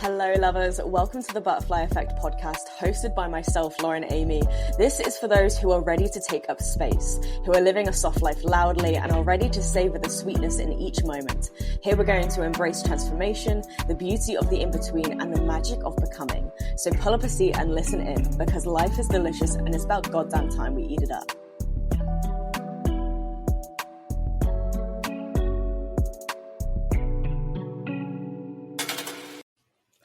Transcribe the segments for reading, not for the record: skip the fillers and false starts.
Hello lovers, welcome to the Butterfly Effect podcast hosted by myself, Lauren Amy. This is for those who are ready to take up space, who are living a soft life loudly and are ready to savor the sweetness in each moment. Here we're going to embrace transformation, the beauty of the in-between and the magic of becoming. So pull up a seat and listen in because life is delicious and it's about goddamn time we eat it up.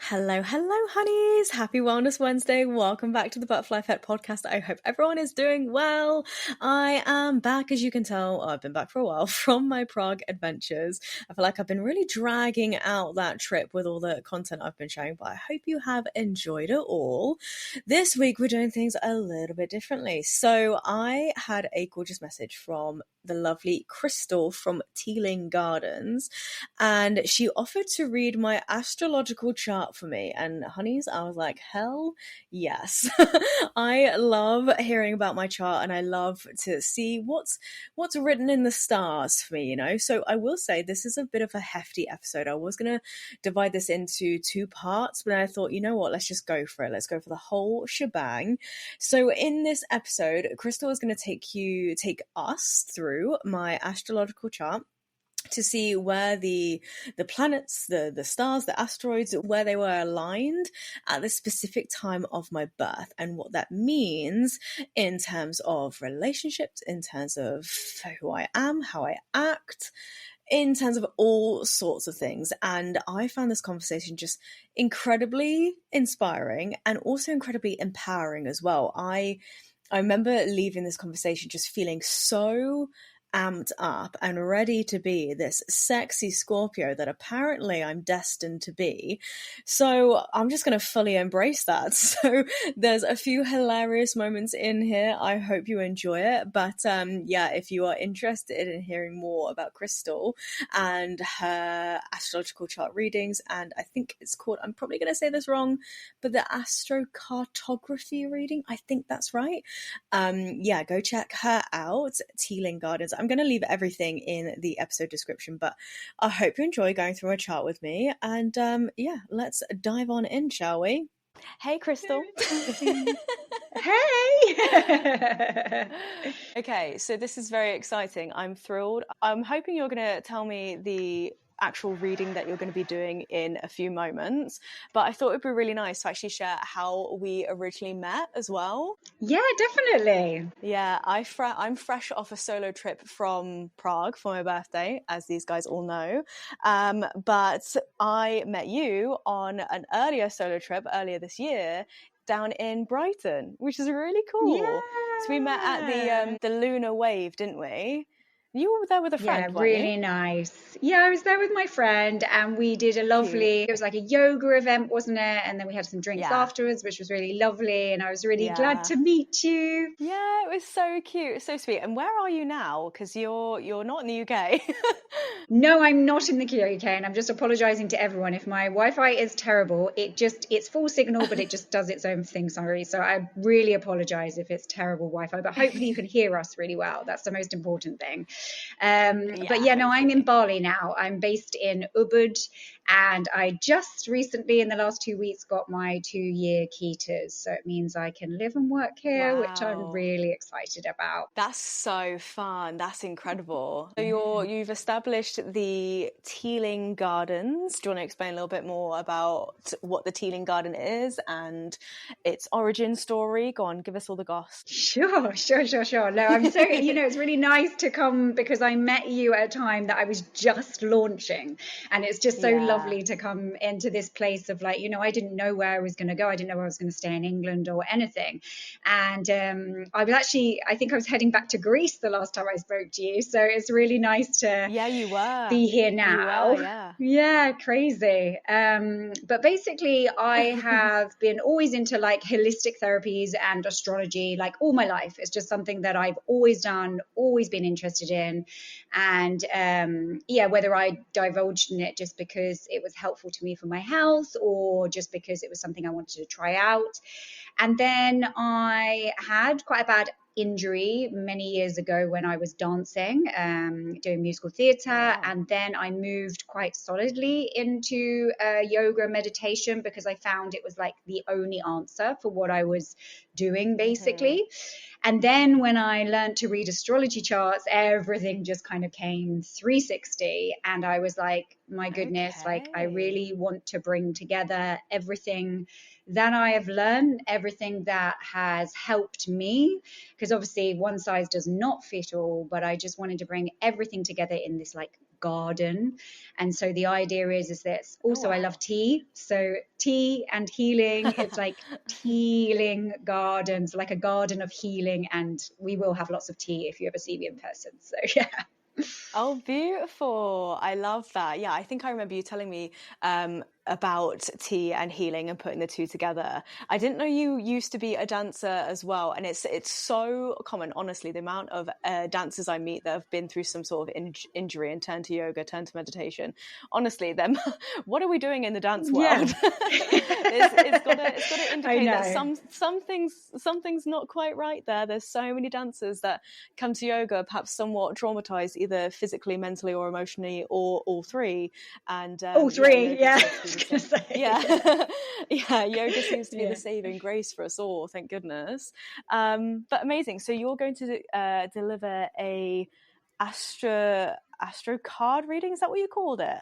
Hello, honeys. Happy Wellness Wednesday. Welcome back to the Butterfly Effect podcast. I hope everyone is doing well. I am back, as you can tell. I've been back for a while from my Prague adventures. I feel like I've been really dragging out that trip with all the content I've been sharing, but I hope you have enjoyed it all. This week, we're doing things a little bit differently. So I had a gorgeous message from the lovely Crystal from Tealing Gardens, and she offered to read my astrological chart for me. And honeys, I was like, hell yes. I love hearing about my chart and I love to see what's written in the stars for me, you know. So I will say this is a bit of a hefty episode. I was gonna divide this into two parts, but I thought, you know what, let's just go for it. Let's go for the whole shebang. So in this episode, Crystal is going to take us through my astrological chart to see where the planets, the stars, the asteroids, where they were aligned at the specific time of my birth and what that means in terms of relationships, in terms of who I am, how I act, in terms of all sorts of things. And I found this conversation just incredibly inspiring and also incredibly empowering as well. I remember leaving this conversation just feeling so amped up and ready to be this sexy Scorpio that apparently I'm destined to be. So I'm just going to fully embrace that. So there's a few hilarious moments in here. I hope you enjoy it. But yeah, if you are interested in hearing more about Crystal and her astrological chart readings, and I think it's called, I'm probably going to say this wrong, but the astrocartography reading, I think that's right. Yeah, go check her out, Tealing Gardens. I'm going to leave everything in the episode description, but I hope you enjoy going through a chart with me. And yeah, let's dive on in, shall we? Hey, Crystal. Hey! Okay, so this is very exciting. I'm thrilled. I'm hoping you're going to tell me the actual reading that you're going to be doing in a few moments, but I thought it'd be really nice to actually share how we originally met as well. Yeah, definitely. Yeah, I'm fresh off a solo trip from Prague for my birthday, as these guys all know, but I met you on an earlier solo trip earlier this year down in Brighton, which is really cool. Yeah. So we met at the Lunar Wave, didn't we? You were there with a friend, Yeah, really weren't you? nice. Yeah, I was there with my friend and we did a lovely, it was like a yoga event, wasn't it? And then we had some drinks afterwards, which was really lovely. And I was really glad to meet you. Yeah, it was so cute, so sweet. And where are you now? Because you're not in the UK. No, I'm not in the UK, and I'm just apologizing to everyone if my Wi-Fi is terrible. It's full signal, but it just does its own thing, sorry. So I really apologize if it's terrible Wi-Fi, but hopefully you can hear us really well. That's the most important thing. But yeah, no, I'm in Bali now. I'm based in Ubud, and I just recently in the last 2 weeks got my 2-year KETAs. So it means I can live and work here, which I'm really excited about. That's so fun. That's incredible. So you've established the Tealing Gardens. Do you want to explain a little bit more about what the Tealing Garden is and its origin story? Go on, give us all the goss. Sure. No, I'm so, it's really nice to come because I met you at a time that I was just launching, and it's just so lovely to come into this place of like, I didn't know where I was going to go. I didn't know I was going to stay in England or anything. And I think I was heading back to Greece the last time I spoke to you. So it's really nice to you were. be here now. You were, yeah, crazy. But basically I have been always into like holistic therapies and astrology like all my life. It's just something that I've always done, always been interested in. And whether I divulged in it just because it was helpful to me for my health or just because it was something I wanted to try out. And then I had quite a bad injury many years ago when I was dancing, doing musical theatre. Wow. And then I moved quite solidly into yoga meditation because I found it was like the only answer for what I was doing, basically. And then when I learned to read astrology charts, everything just kind of came 360. And I was like, my goodness, like I really want to bring together everything that I have learned, everything that has helped me, because obviously one size does not fit all, but I just wanted to bring everything together in this like garden. And so the idea is that also I love tea. So tea and healing, it's like Tealing Gardens, like a garden of healing. And we will have lots of tea if you ever see me in person. So yeah. Oh, beautiful. I love that. Yeah, I think I remember you telling me about tea and healing and putting the two together. I didn't know you used to be a dancer as well. And it's so common, honestly, the amount of dancers I meet that have been through some sort of injury and turned to yoga, turned to meditation. Honestly, them, what are we doing in the dance world? Yeah. it's got to indicate that something's not quite right there. There's so many dancers that come to yoga perhaps somewhat traumatized, either physically, mentally, or emotionally, or all three. And all three, yeah. Yoga seems to be the saving grace for us all, thank goodness. But amazing. So you're going to deliver a astro card reading, is that what you called it?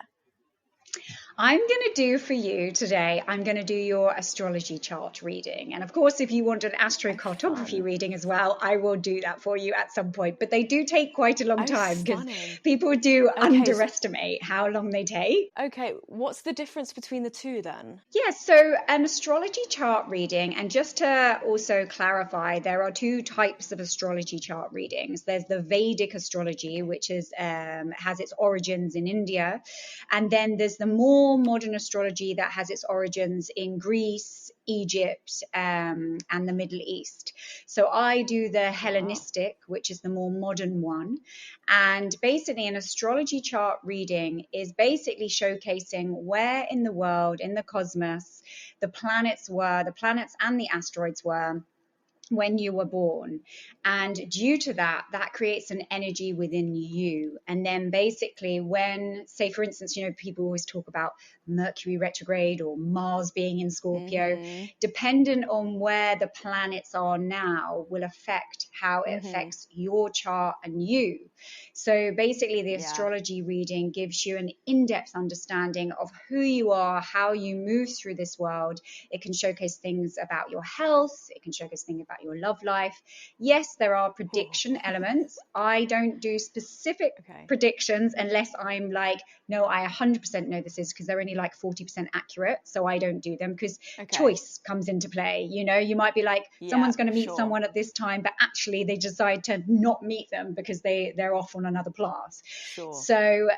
I'm going to do for you today, I'm going to do your astrology chart reading. And of course, if you want an astrocartography reading as well, I will do that for you at some point. But they do take quite a long time because people do underestimate how long they take. Okay, what's the difference between the two then? Yeah, so an astrology chart reading, and just to also clarify, there are two types of astrology chart readings. There's the Vedic astrology, which is has its origins in India. And then there's the more modern astrology that has its origins in Greece, Egypt, and the Middle East. So I do the Hellenistic, which is the more modern one. And basically an astrology chart reading is basically showcasing where in the world, in the cosmos, the planets and the asteroids were when you were born. And due to that creates an energy within you. And then basically when, say for instance, people always talk about Mercury retrograde or Mars being in Scorpio, dependent on where the planets are now will affect how it affects your chart and you. So basically the astrology reading gives you an in-depth understanding of who you are, how you move through this world. It can showcase things about your health. It can showcase things about your love life. Yes, there are prediction elements. I don't do specific predictions unless I'm like, no, I 100% know this is, because they're only like 40% accurate. So I don't do them because choice comes into play. You might be like, someone's going to meet someone at this time, but actually they decide to not meet them because they're off on another class. So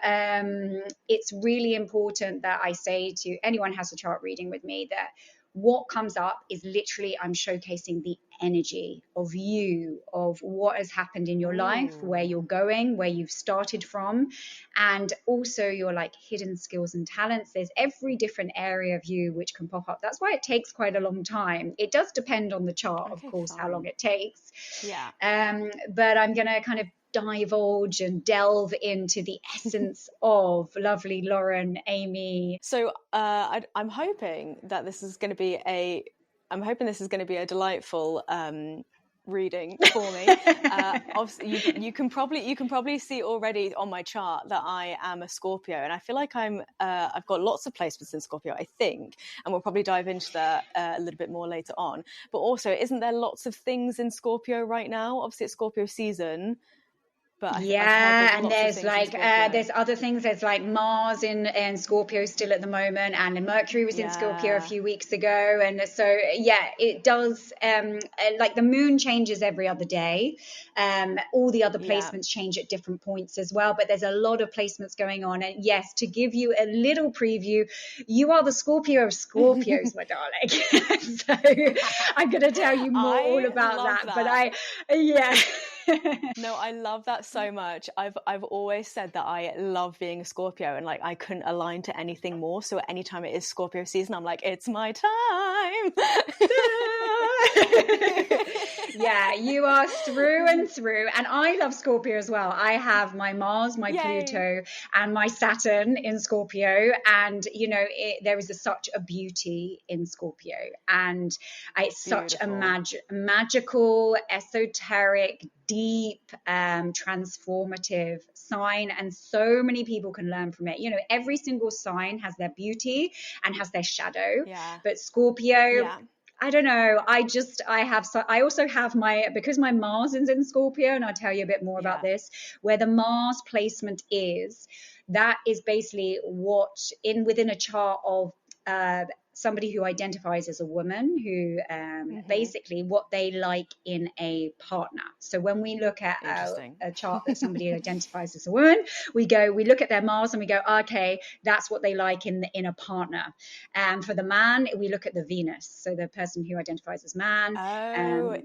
it's really important that I say to anyone who has a chart reading with me that what comes up is literally I'm showcasing the energy of you, of what has happened in your life, where you're going, where you've started from, and also your like hidden skills and talents. There's every different area of you which can pop up. That's why it takes quite a long time. It does depend on the chart, of course, how long it takes. But I'm going to kind of divulge and delve into the essence of lovely Lauren, Amy. So I'm hoping that this is going to be a delightful reading for me. Obviously, you can probably see already on my chart that I am a Scorpio, and I feel like I've got lots of placements in Scorpio, I think, and we'll probably dive into that a little bit more later on. But also, isn't there lots of things in Scorpio right now? Obviously, it's Scorpio season. But and there's like there's other things. There's like Mars in Scorpio still at the moment, and Mercury was in Scorpio a few weeks ago. And so it does like the moon changes every other day. All the other placements change at different points as well, but there's a lot of placements going on. And yes, to give you a little preview, you are the Scorpio of Scorpios, my darling. So I'm going to tell you more all about that. But No, I love that so much. I've always said that I love being a Scorpio, and like I couldn't align to anything more. So anytime it is Scorpio season, I'm like, it's my time. Yeah, you are through and through. And I love Scorpio as well. I have my Mars, my Pluto, and my Saturn in Scorpio. And, you know, there is such a beauty in Scorpio. And it's such a magical, esoteric, deep, transformative sign. And so many people can learn from it. You know, every single sign has their beauty and has their shadow. But Scorpio... I don't know. I also have because my Mars is in Scorpio, and I'll tell you a bit more about this, where the Mars placement is, that is basically within a chart of somebody who identifies as a woman, who basically what they like in a partner. So when we look at a chart that somebody identifies as a woman, we look at their Mars and we go, okay, that's what they like in a partner. And for the man, we look at the Venus. So the person who identifies as man,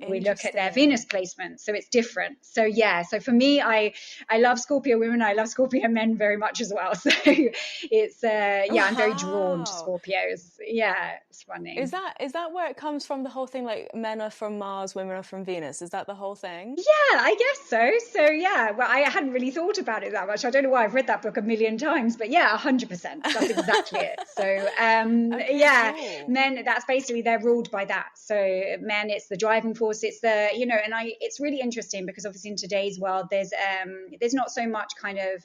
we look at their Venus placement. So it's different. So yeah, so for me, I love Scorpio women. I love Scorpio men very much as well. So it's I'm very drawn to Scorpios. Yeah, it's funny. Is that where it comes from, the whole thing, like men are from Mars, women are from Venus? Is that the whole thing? Yeah, I guess so. So yeah, well, I hadn't really thought about it that much. I don't know why, I've read that book a million times, but yeah, 100%. That's exactly it. So cool. Men, that's basically, they're ruled by that. So men, it's the driving force. It's the, you know, and it's really interesting because obviously in today's world, there's not so much kind of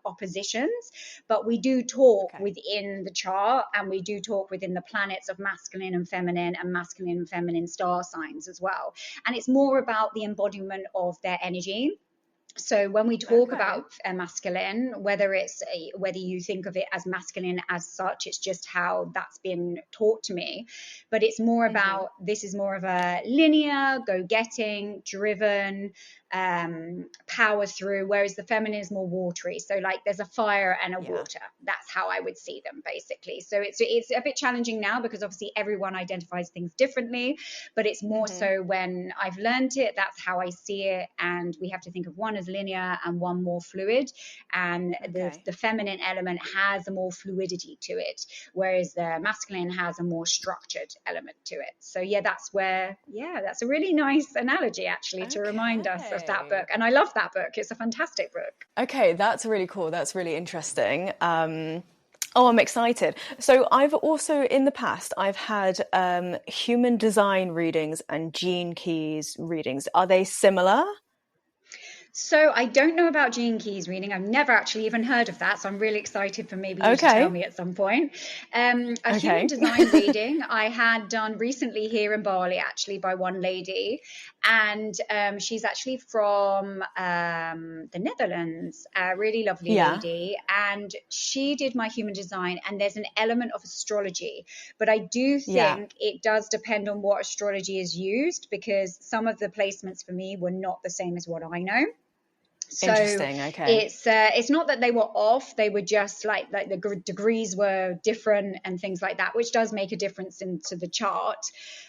oppositions, but we do talk within the chart, and we do talk within the planets of masculine and feminine star signs as well. And it's more about the embodiment of their energy. So when we talk about masculine, whether you think of it as masculine as such, it's just how that's been taught to me. But it's more about, this is more of a linear, go-getting, driven, power through, whereas the feminine is more watery. So like there's a fire and a water. That's how I would see them basically. So it's a bit challenging now because obviously everyone identifies things differently, but it's more so when I've learned it, that's how I see it. And we have to think of one as linear and one more fluid, and the feminine element has a more fluidity to it, whereas the masculine has a more structured element to it. So that's a really nice analogy actually to remind us of that book. And I love that book. It's a fantastic book. Okay, that's really cool. That's really interesting. I'm excited. So I've also, in the past, I've had human design readings and Gene Keys readings. Are they similar? So I don't know about Gene Keys reading. I've never actually even heard of that. So I'm really excited for maybe you to tell me at some point. Human design reading I had done recently here in Bali, actually, by one lady. And she's actually from the Netherlands, a really lovely lady. And she did my human design. And there's an element of astrology. But I do think it does depend on what astrology is used, because some of the placements for me were not the same as what I know. So interesting. Okay. It's not that they were off, they were just like the degrees were different and things like that, which does make a difference into the chart.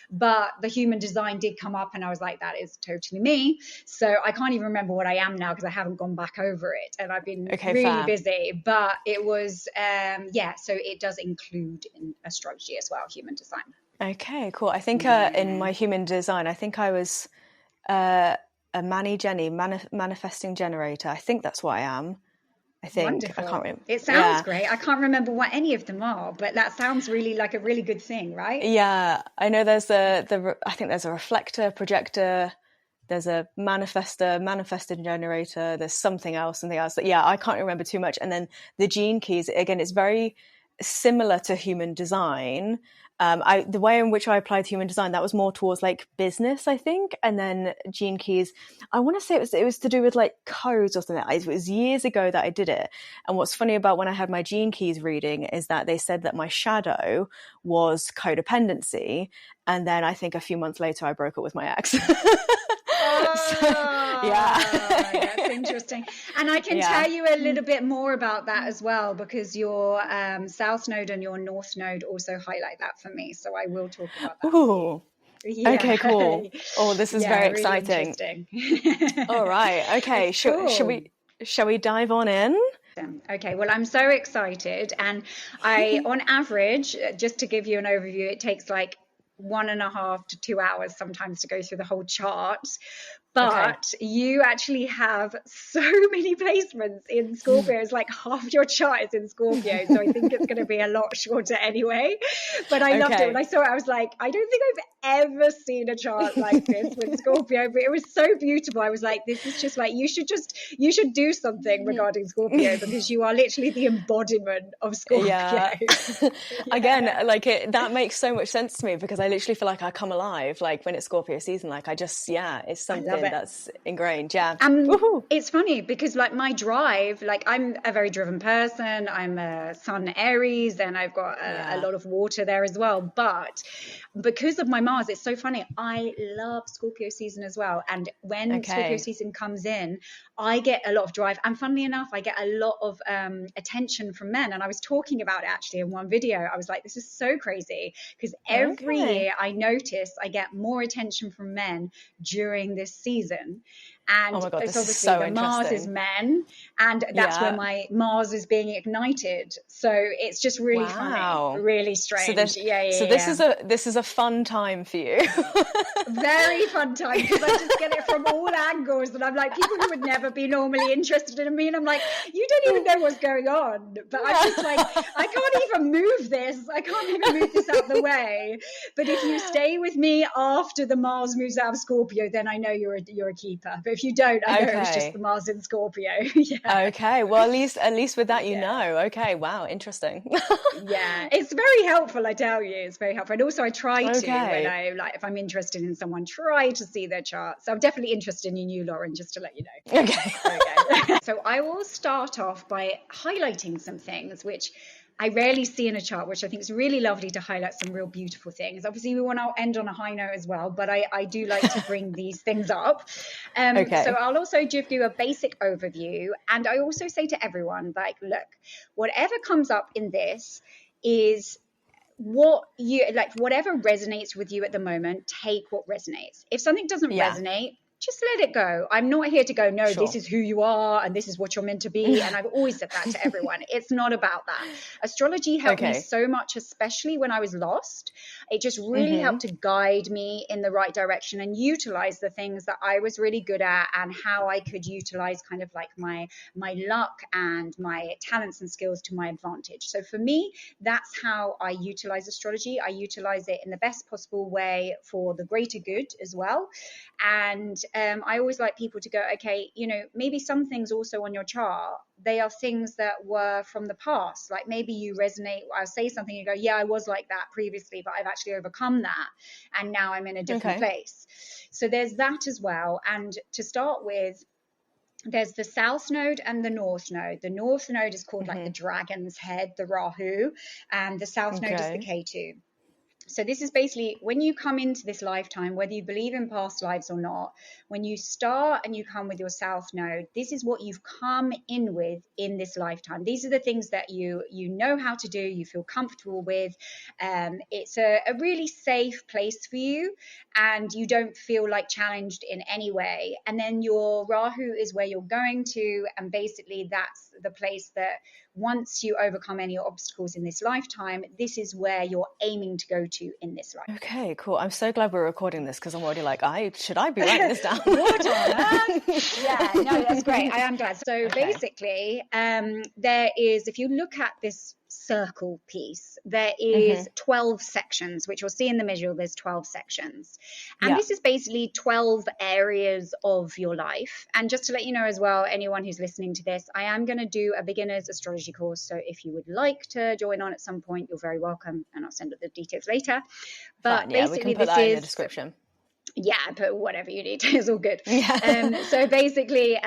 But the human design did come up and I was like, that is totally me. So I can't even remember what I am now because I haven't gone back over it and I've been really busy. But it was so it does include in astrology as well, human design. Okay, cool. I think in my human design, I think I was a manifesting generator. I think that's what I am. I think. Wonderful. I can't remember. It sounds great. I can't remember what any of them are, but that sounds really like a really good thing, right? Yeah, I know there's I think there's a reflector, projector, there's a manifesting generator, there's something else. Yeah, I can't remember too much. And then the Gene Keys, again, it's very similar to human design. The way in which I applied human design, that was more towards like business, I think. And then Gene Keys, I want to say it was to do with like codes or something. It was years ago that I did it. And what's funny about when I had my Gene Keys reading is that they said that my shadow was codependency. And then I think a few months later, I broke up with my ex. That's interesting. And I can tell you a little bit more about that as well, because your South Node and your North Node also highlight that for me. So I will talk about that. Ooh. Yeah. Okay, cool. Oh, this is very really exciting. All right. Okay. Shall we dive on in? Okay, well, I'm so excited. And on average, just to give you an overview, it takes like 1.5 to 2 hours sometimes to go through the whole chart. But you actually have so many placements in Scorpio. It's like half your chart is in Scorpio. So I think it's going to be a lot shorter anyway. But I loved it. When I saw it, I was like, I don't think I've ever seen a chart like this with Scorpio. But it was so beautiful. I was like, this is just like, you should do something regarding Scorpio, because you are literally the embodiment of Scorpio. Yeah. Again, like that makes so much sense to me, because I literally feel like I come alive, like when it's Scorpio season, like I just, it's something that's ingrained. It's funny because like my drive, like I'm a very driven person. I'm a Sun Aries, and I've got a lot of water there as well. But because of my Mars, it's so funny. I love Scorpio season as well. And when Scorpio season comes in, I get a lot of drive. And funnily enough, I get a lot of attention from men. And I was talking about it actually in one video. I was like, this is so crazy, because every year I notice I get more attention from men during this season. And oh my God, it's this obviously is so the Mars is men, and that's where my Mars is being ignited. So it's just really funny, really strange. So this is a fun time for you. Very fun time, because I just get it from all angles, and I'm like, people who would never be normally interested in me, and I'm like, you don't even know what's going on. But I'm just like, I can't even move this. I can't even move this out the way. But if you stay with me after the Mars moves out of Scorpio, then I know you're a keeper. But if you don't, I know it's just the Mars in Scorpio. Okay. Well, at least with that, you know. Okay. Wow. Interesting. It's very helpful. I tell you, it's very helpful. And also, I try to, when I if I'm interested in someone, try to see their chart. So I'm definitely interested in you, Lauren, just to let you know. Okay. So I will start off by highlighting some things which I rarely see in a chart, which I think is really lovely to highlight some real beautiful things. Obviously, we want to end on a high note as well, but I do like to bring these things up. So I'll also give you a basic overview. And I also say to everyone, like, look, whatever comes up in this is what you like, whatever resonates with you at the moment, take what resonates. If something doesn't resonate, just let it go. I'm not here to go, no, this is who you are and this is what you're meant to be. And I've always said that to everyone. It's not about that. Astrology helped me so much, especially when I was lost. It just really helped to guide me in the right direction and utilize the things that I was really good at, and how I could utilize kind of like my luck and my talents and skills to my advantage. So for me, that's how I utilize astrology. I utilize it in the best possible way for the greater good as well. And I always like people to go, okay, you know, maybe some things also on your chart, they are things that were from the past. Like maybe you resonate, I'll say something, you go, yeah, I was like that previously, but I've actually overcome that. And now I'm in a different place. So there's that as well. And to start with, there's the South Node and the North Node. The North Node is called like the dragon's head, the Rahu, and the South Node is the Ketu. So this is basically when you come into this lifetime, whether you believe in past lives or not, when you start and you come with your South Node, this is what you've come in with in this lifetime. These are the things that you know how to do, you feel comfortable with. It's a really safe place for you, and you don't feel like challenged in any way. And then your Rahu is where you're going to, and basically that's the place that once you overcome any obstacles in this lifetime, this is where you're aiming to go to in this life. Okay, cool. I'm so glad we're recording this, because I'm already like, should I be writing this down? What on earth? Yeah, no, that's great. I am glad. So basically, there is, if you look at this circle piece, there is 12 sections, which you'll see in the middle. There's 12 sections. And this is basically 12 areas of your life. And just to let you know as well, anyone who's listening to this, I am going to do a beginner's astrology course. So if you would like to join on at some point, you're very welcome. And I'll send the details later. But basically, we can put that in the description. Yeah, but whatever you need is all good. So basically,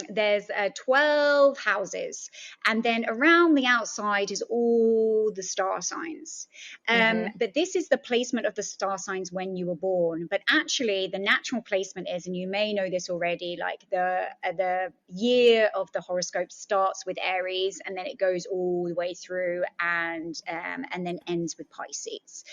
there's 12 houses, and then around the outside is all the star signs. But this is the placement of the star signs when you were born. But actually, the natural placement is, and you may know this already, like the year of the horoscope starts with Aries, and then it goes all the way through, and then ends with Pisces.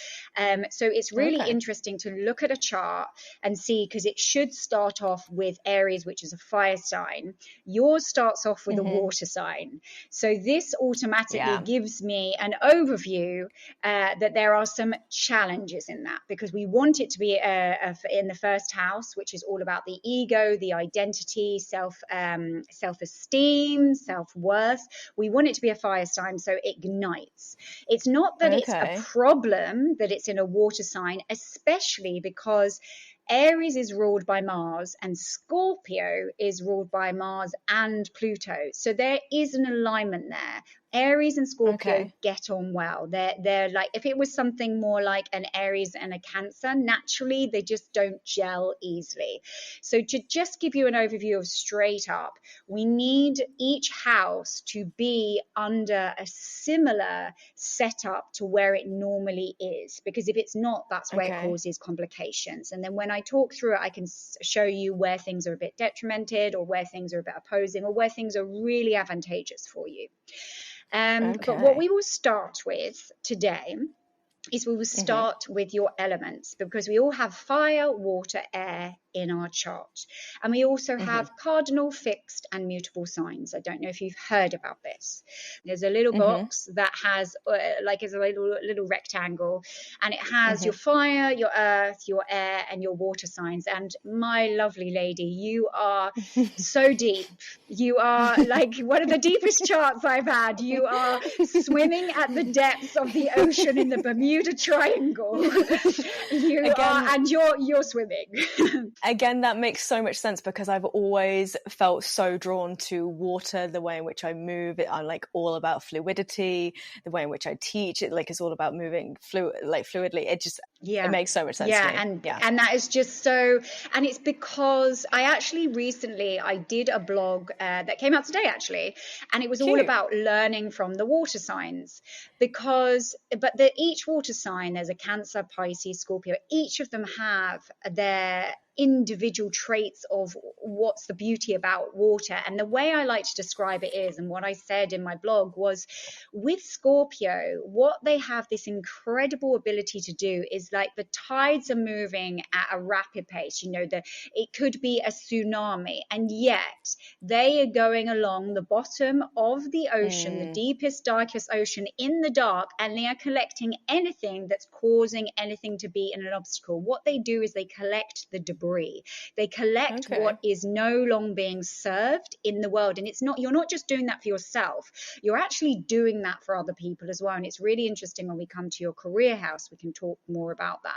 So it's really interesting to look at a chart and see, because it should start off with Aries, which is a fire sign. Yours starts off with a water sign. So this automatically gives me an overview that there are some challenges in that, because we want it to be in the first house, which is all about the ego, the identity, self-esteem, self-worth. We want it to be a fire sign, so it ignites. It's not that it's a problem that it's in a water sign, especially because Aries is ruled by Mars and Scorpio is ruled by Mars and Pluto. So there is an alignment there. Aries and Scorpio get on well. They're like, if it was something more like an Aries and a Cancer, naturally they just don't gel easily. So to just give you an overview of straight up, we need each house to be under a similar setup to where it normally is, because if it's not, that's where it causes complications. And then when I talk through it, I can show you where things are a bit detrimented, or where things are a bit opposing, or where things are really advantageous for you. But what we will start with today is we will start with your elements, because we all have fire, water, air in our chart. And we also have cardinal, fixed and mutable signs. I don't know if you've heard about this. There's a little box that has it's a little rectangle, and it has your fire, your earth, your air and your water signs. And my lovely lady, you are so deep. You are like one of the deepest charts I've had. You are swimming at the depths of the ocean in the Bermuda Triangle. You're swimming. Again, that makes so much sense, because I've always felt so drawn to water, the way in which I move. I'm like all about fluidity, the way in which I teach it, like it's all about moving fluidly. It just, it makes so much sense to me. And that is just so, and it's because I actually recently, I did a blog that came out today actually, and it was all about learning from the water signs, but each water sign, there's a Cancer, Pisces, Scorpio, each of them have their individual traits of what's the beauty about water. And the way I like to describe it is, and what I said in my blog was, with Scorpio, what they have this incredible ability to do is, like, the tides are moving at a rapid pace. It could be a tsunami, and yet they are going along the bottom of the ocean, the deepest, darkest ocean, in the dark, and they are collecting anything that's causing anything to be an obstacle. What they do is they collect the debris. They collect what is no longer being served in the world. And you're not just doing that for yourself, you're actually doing that for other people as well. And it's really interesting when we come to your career house, we can talk more about that.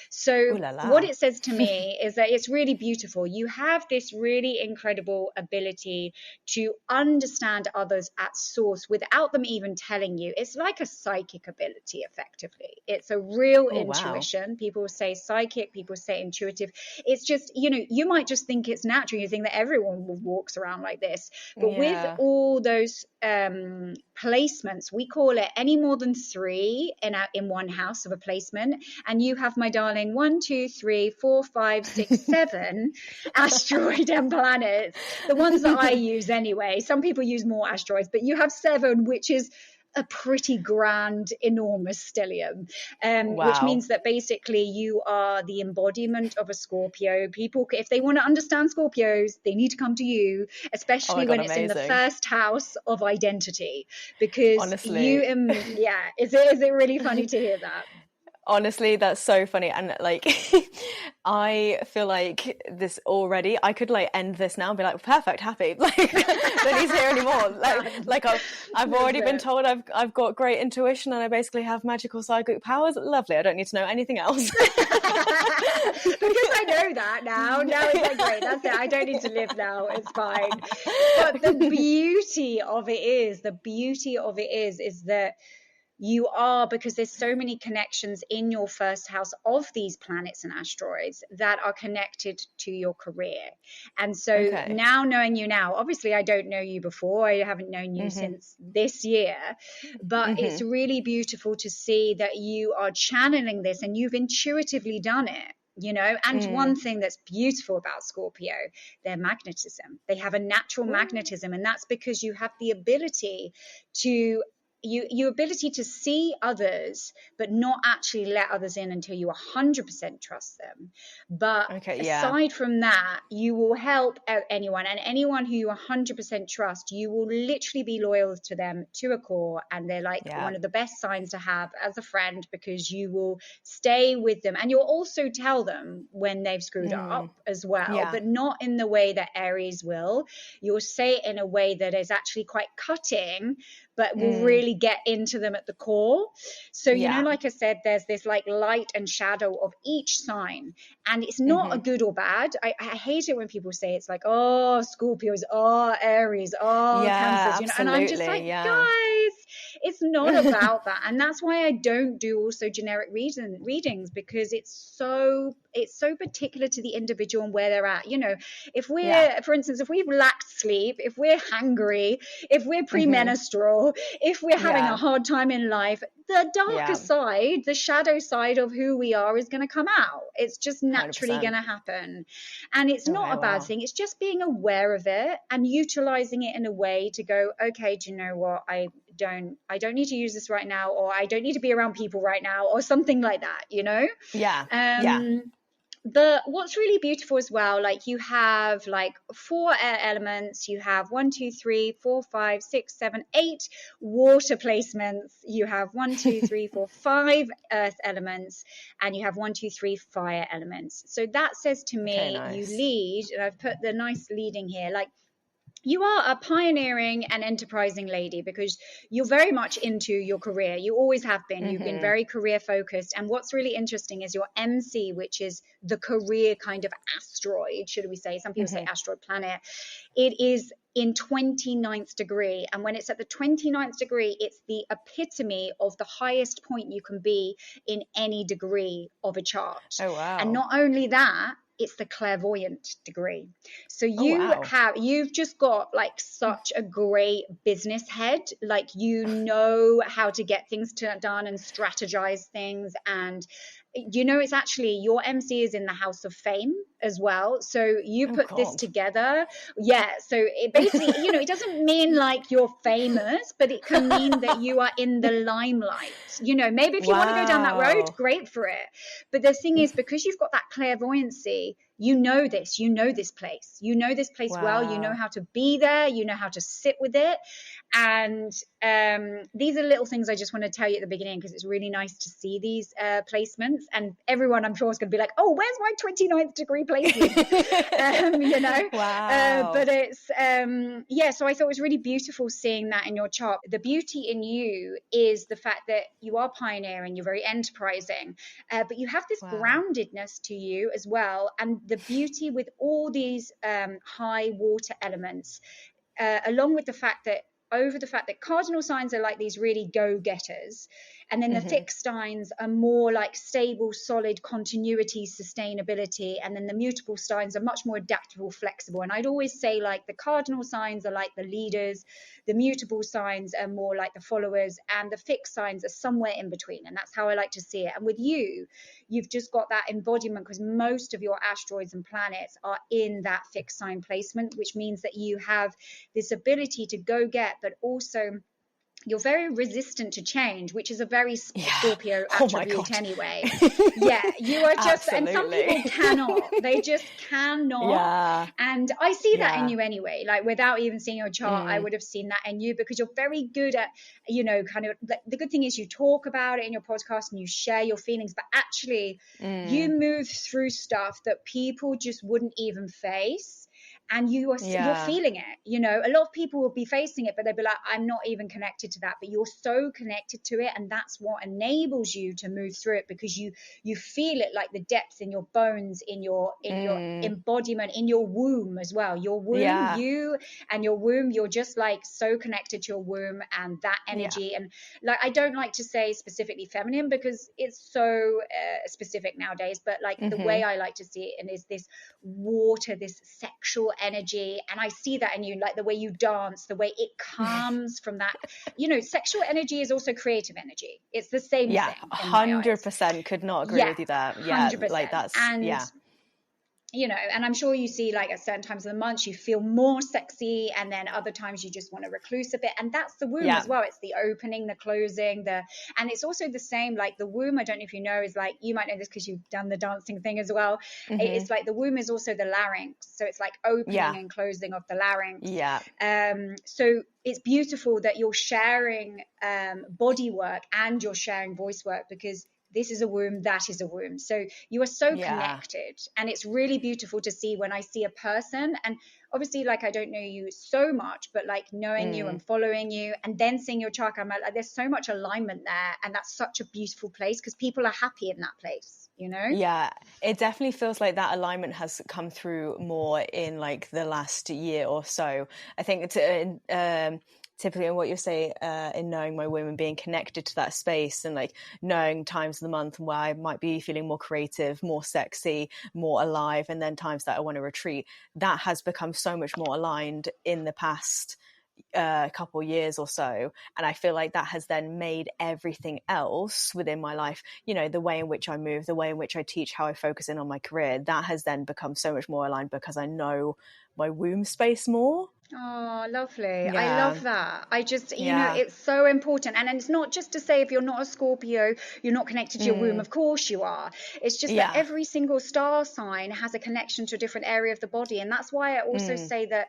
So what it says to me is that it's really beautiful. You have this really incredible ability to understand others at source without them even telling you. It's like a psychic ability, effectively. It's a real intuition. Wow. People say psychic, people say intuitive. It's just, you might just think it's natural. You think that everyone walks around like this. But with all those placements, we call it any more than 3 in one house of a placement. And you have, my darling, 1, 2, 3, 4, 5, 6, 7 asteroid and planets. The ones that I use anyway. Some people use more asteroids, but you have 7, which is a pretty grand, enormous stellium, which means that basically you are the embodiment of a Scorpio. People, if they want to understand Scorpios, they need to come to you, especially when it's in the first house of identity, because honestly, is it really funny to hear that? Honestly, that's so funny. And like, I feel like this already, I could like end this now and be like, perfect, happy. Like, don't need to hear anymore. Like I've already been told I've got great intuition and I basically have magical psychic powers. Lovely. I don't need to know anything else. Because I know that now. Now it's like, great, that's it. I don't need to live now. It's fine. But the beauty of it is that you are, because there's so many connections in your first house of these planets and asteroids that are connected to your career. And so now, knowing you now, obviously I don't know you before, I haven't known you since this year, but it's really beautiful to see that you are channeling this and you've intuitively done it. And one thing that's beautiful about Scorpio, their magnetism. They have a natural magnetism, and that's because you have the ability to your ability to see others, but not actually let others in until you 100% trust them. But aside from that, you will help anyone, and anyone who you 100% trust, you will literally be loyal to them to a core. And they're like one of the best signs to have as a friend, because you will stay with them, and you'll also tell them when they've screwed up as well, but not in the way that Aries will. You'll say it in a way that is actually quite cutting, but will really get into them at the core. So, you know, like I said, there's this like light and shadow of each sign, and it's not a good or bad. I hate it when people say it's like, oh, Scorpios, oh, Aries, oh, Cancers, you know, and I'm just like, guys, it's not about that. And that's why I don't do also generic readings, because it's so particular to the individual and where they're at. You know, if we're, for instance, if we've lacked sleep, if we're hungry, if we're premenstrual, if we're having a hard time in life, the darker side, the shadow side of who we are is going to come out. It's just naturally going to happen. And it's not a bad thing. It's just being aware of it and utilizing it in a way to go, okay, do you know what? I don't need to use this right now, or I don't need to be around people right now, or something like that, you know? But what's really beautiful as well, like you have like 4 air elements, you have 1, 2, 3, 4, 5, 6, 7, 8 water placements, you have 1, 2, 3, 4, 5 earth elements, and you have 1, 2, 3 fire elements. So that says to me, you lead, and I've put the nice leading here, like you are a pioneering and enterprising lady, because you're very much into your career. You always have been. You've been very career focused. And what's really interesting is your MC, which is the career kind of asteroid, should we say? Some people say asteroid planet. It is in 29th degree. And when it's at the 29th degree, it's the epitome of the highest point you can be in any degree of a chart. Oh, wow. And not only that, it's the clairvoyant degree. So you've just got like such a great business head. Like, you know how to get things done and strategize things. And, you know, it's actually your MC is in the house of fame as well. So you put this together. Yeah. So it basically, you know, it doesn't mean like you're famous, but it can mean that you are in the limelight. You know, maybe if you want to go down that road, great for it. But the thing is, because you've got that clairvoyancy, you know this place. You know this place well. You know how to be there. You know how to sit with it. And these are little things I just want to tell you at the beginning, because it's really nice to see these placements. And everyone, I'm sure, is going to be like, oh, where's my 29th degree placement? You know? But it's, so I thought it was really beautiful seeing that in your chart. The beauty in you is the fact that you are pioneering, you're very enterprising, but you have this groundedness to you as well. And the beauty with all these high water elements, along with the fact that cardinal signs are like these really go-getters, and then the fixed signs are more like stable, solid continuity, sustainability, and then the mutable signs are much more adaptable, flexible. And I'd always say, like, the cardinal signs are like the leaders, the mutable signs are more like the followers, and the fixed signs are somewhere in between. And that's how I like to see it. And with you, you've just got that embodiment, because most of your asteroids and planets are in that fixed sign placement, which means that you have this ability to go get, but also you're very resistant to change, which is a very Scorpio attribute anyway. You are just, and some people cannot, they just cannot. And I see that in you anyway, like without even seeing your chart, I would have seen that in you, because you're very good at, you know, kind of, the good thing is you talk about it in your podcast and you share your feelings, but actually you move through stuff that people just wouldn't even face. And you're feeling it, you know. A lot of people will be facing it, but they'll be like, I'm not even connected to that. But you're so connected to it, and that's what enables you to move through it, because you feel it like the depth in your bones, in your embodiment, in your womb as well. Your womb, you and your womb, you're just like so connected to your womb and that energy. And like, I don't like to say specifically feminine, because it's so specific nowadays, but like the way I like to see it, and is this water, this sexual energy. And I see that in you, like the way you dance, the way it comes from that, you know. Sexual energy is also creative energy. It's the same thing. 100%. Could not agree with you there. 100%. Like that's, and you know, and I'm sure you see like at certain times of the month you feel more sexy, and then other times you just want to recluse a bit, and that's the womb Yeah. as well. It's the opening, the closing, and it's also the same, like the womb, I don't know if you know, is like, you might know this because you've done the dancing thing as well. It's like the womb is also the larynx, so it's like opening and closing of the larynx. So it's beautiful that you're sharing body work and you're sharing voice work, because this is a womb, that is a womb. So you are so connected. And it's really beautiful to see when I see a person. And obviously, like, I don't know you so much, but like knowing you and following you and then seeing your chart, I'm like, there's so much alignment there. And that's such a beautiful place because people are happy in that place, you know? Yeah, it definitely feels like that alignment has come through more in like the last year or so. I think typically in what you say, in knowing my women, being connected to that space and like knowing times of the month where I might be feeling more creative, more sexy, more alive, and then times that I want to retreat, that has become so much more aligned in the past couple years or so. And I feel like that has then made everything else within my life, you know, the way in which I move, the way in which I teach, how I focus in on my career, that has then become so much more aligned because I know my womb space more. Oh, lovely. I Yeah. love that. I just, you know, it's so important. And it's not just to say if you're not a Scorpio, you're not connected to your womb. Of course you are. It's just that every single star sign has a connection to a different area of the body. And that's why I also say that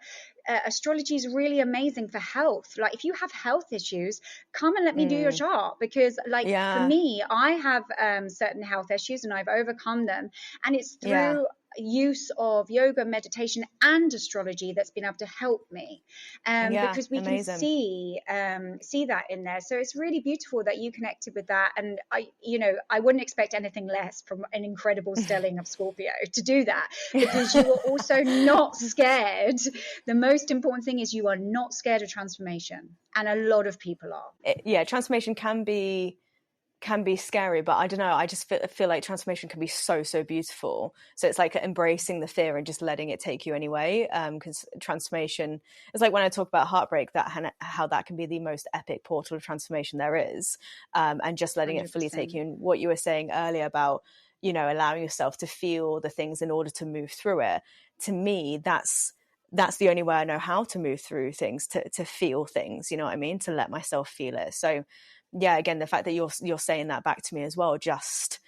astrology is really amazing for health. Like if you have health issues, come and let me do your chart, because like for me, I have certain health issues and I've overcome them. And it's through use of yoga, meditation, and astrology that's been able to help me, because we can see that in there. So it's really beautiful that you connected with that, and I wouldn't expect anything less from an incredible stelling of Scorpio to do that, because you are also not scared. The most important thing is you are not scared of transformation, and a lot of people are. Transformation can be scary, but I don't know, I just feel like transformation can be so beautiful. So it's like embracing the fear and just letting it take you anyway, because transformation is like when I talk about heartbreak, that how that can be the most epic portal of transformation there is, and just letting 100%. It fully take you. And what you were saying earlier about, you know, allowing yourself to feel the things in order to move through it, to me that's the only way I know how to move through things, to feel things, you know what I mean, to let myself feel it. So yeah, again, the fact that you're saying that back to me as well, just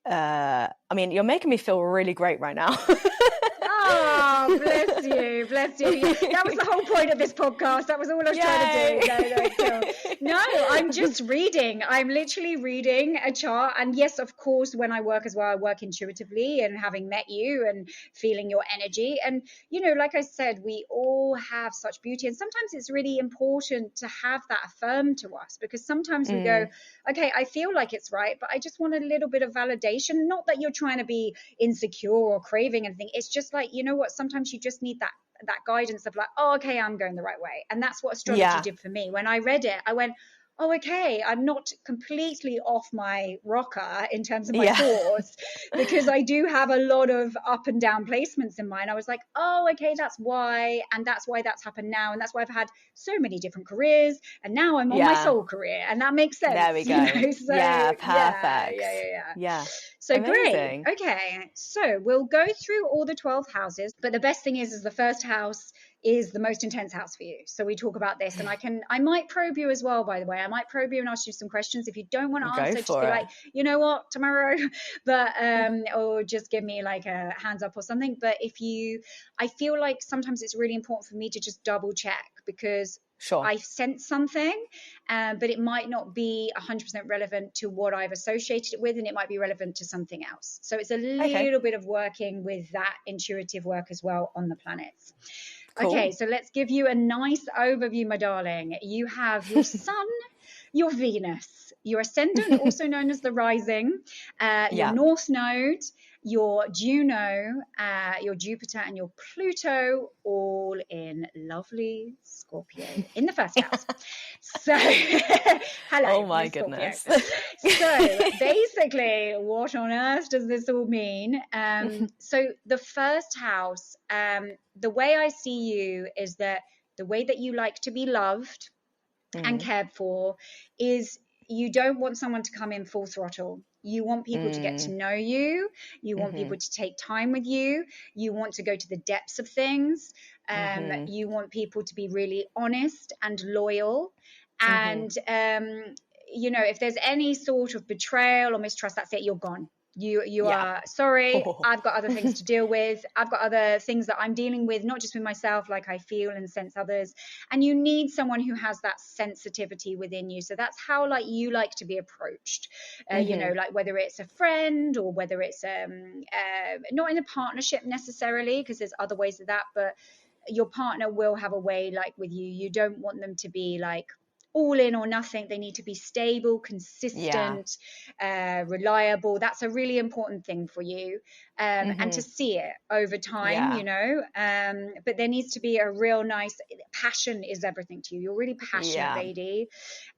I mean, you're making me feel really great right now. Oh, bless you. That was the whole point of this podcast. That was all I was trying to do. No, I'm just reading. I'm literally reading a chart. And yes, of course, when I work as well, I work intuitively, and having met you and feeling your energy. And, you know, like I said, we all have such beauty. And sometimes it's really important to have that affirmed to us, because sometimes we go, okay, I feel like it's right, but I just want a little bit of validation. Not that you're trying to be insecure or craving anything. It's just like, you know what, sometimes you just need that guidance of like, oh, okay, I'm going the right way. And that's what astrology did for me. When I read it, I went, oh, okay, I'm not completely off my rocker in terms of my thoughts, because I do have a lot of up and down placements in mine. I was like, oh, okay, that's why. And that's why that's happened now. And that's why I've had so many different careers. And now I'm on my soul career. And that makes sense. There we go. You know? So, yeah, perfect. Yeah. So amazing. Great. Okay. So we'll go through all the 12 houses. But the best thing is the first house is the most intense house for you. So we talk about this, and I might probe you as well, by the way. I might probe you and ask you some questions. If you don't want to answer, just be like, you know what, tomorrow, but or just give me like a hands up or something. But I feel like sometimes it's really important for me to just double check, because I sense something, but it might not be 100% relevant to what I've associated it with, and it might be relevant to something else. So it's a little bit of working with that intuitive work as well on the planets. Cool. Okay, so let's give you a nice overview, my darling. You have your sun, your Venus, your ascendant, also known as the rising, your North Node, your Juno, your Jupiter, and your Pluto, all in lovely Scorpio in the first house. So, hello. Oh my goodness. So basically, what on earth does this all mean? So the first house, the way I see you is that the way that you like to be loved and cared for is you don't want someone to come in full throttle. You want people to get to know you. You want people to take time with you. You want to go to the depths of things. You want people to be really honest and loyal. And, you know, if there's any sort of betrayal or mistrust, that's it, you're gone. You are sorry. I've got other things to deal with. I've got other things that I'm dealing with, not just with myself, like I feel and sense others. And you need someone who has that sensitivity within you. So that's how like you like to be approached. You know, like whether it's a friend or whether it's not in a partnership necessarily, because there's other ways of that, but your partner will have a way like with you. You don't want them to be like all in or nothing. They need to be stable, consistent, reliable. That's a really important thing for you. And to see it over time, you know, but there needs to be a real nice passion is everything to you. You're a really passionate lady,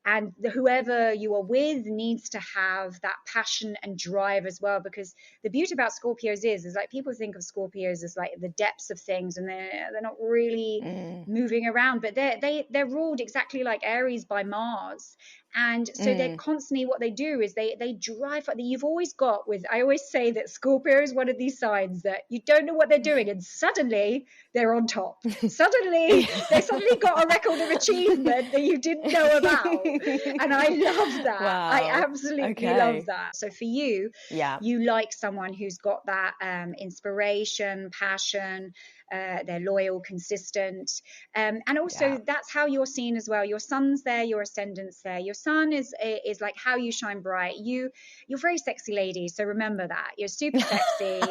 and whoever you are with needs to have that passion and drive as well, because the beauty about Scorpios is like people think of Scorpios as like the depths of things, and they're not really moving around, but they're ruled exactly like Aries by Mars. And so they're constantly, what they do is they drive. You've always got with, I always say that Scorpio is one of these signs that you don't know what they're doing, and suddenly they're on top. Suddenly they suddenly got a record of achievement that you didn't know about. And I love that. Wow. I absolutely love that. So for you, you like someone who's got that inspiration, passion, they're loyal, consistent, and also that's how you're seen as well. Your sun's there, your ascendant's there. Your sun is like how you shine bright. You're a very sexy lady, so remember that. You're super sexy.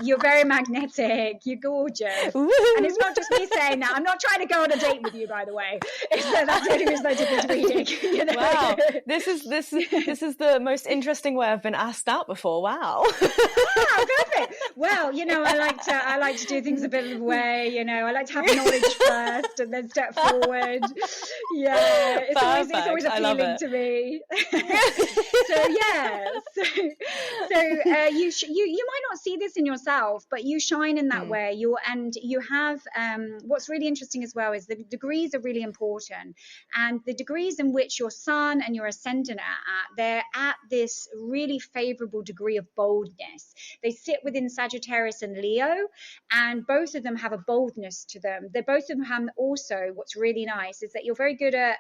You're very magnetic. You're gorgeous. Ooh. And it's not just me saying that. I'm not trying to go on a date with you, by the way. That's the only reason I did this reading. You know? Wow, this is the most interesting way I've been asked out before. Wow. Perfect. Well, you know, I like to do things a bit of a way. You know, I like to have knowledge first and then step forward. Yeah, it's always appealing to me. So yeah, you might not see this in yourself, but you shine in that way. You have what's really interesting as well is the degrees are really important, and the degrees in which your sun and your ascendant are at, they're at this really favorable degree of boldness. They sit within Sagittarius and Leo, and both of them have a boldness to them. They both of them have also, what's really nice is that you're very good at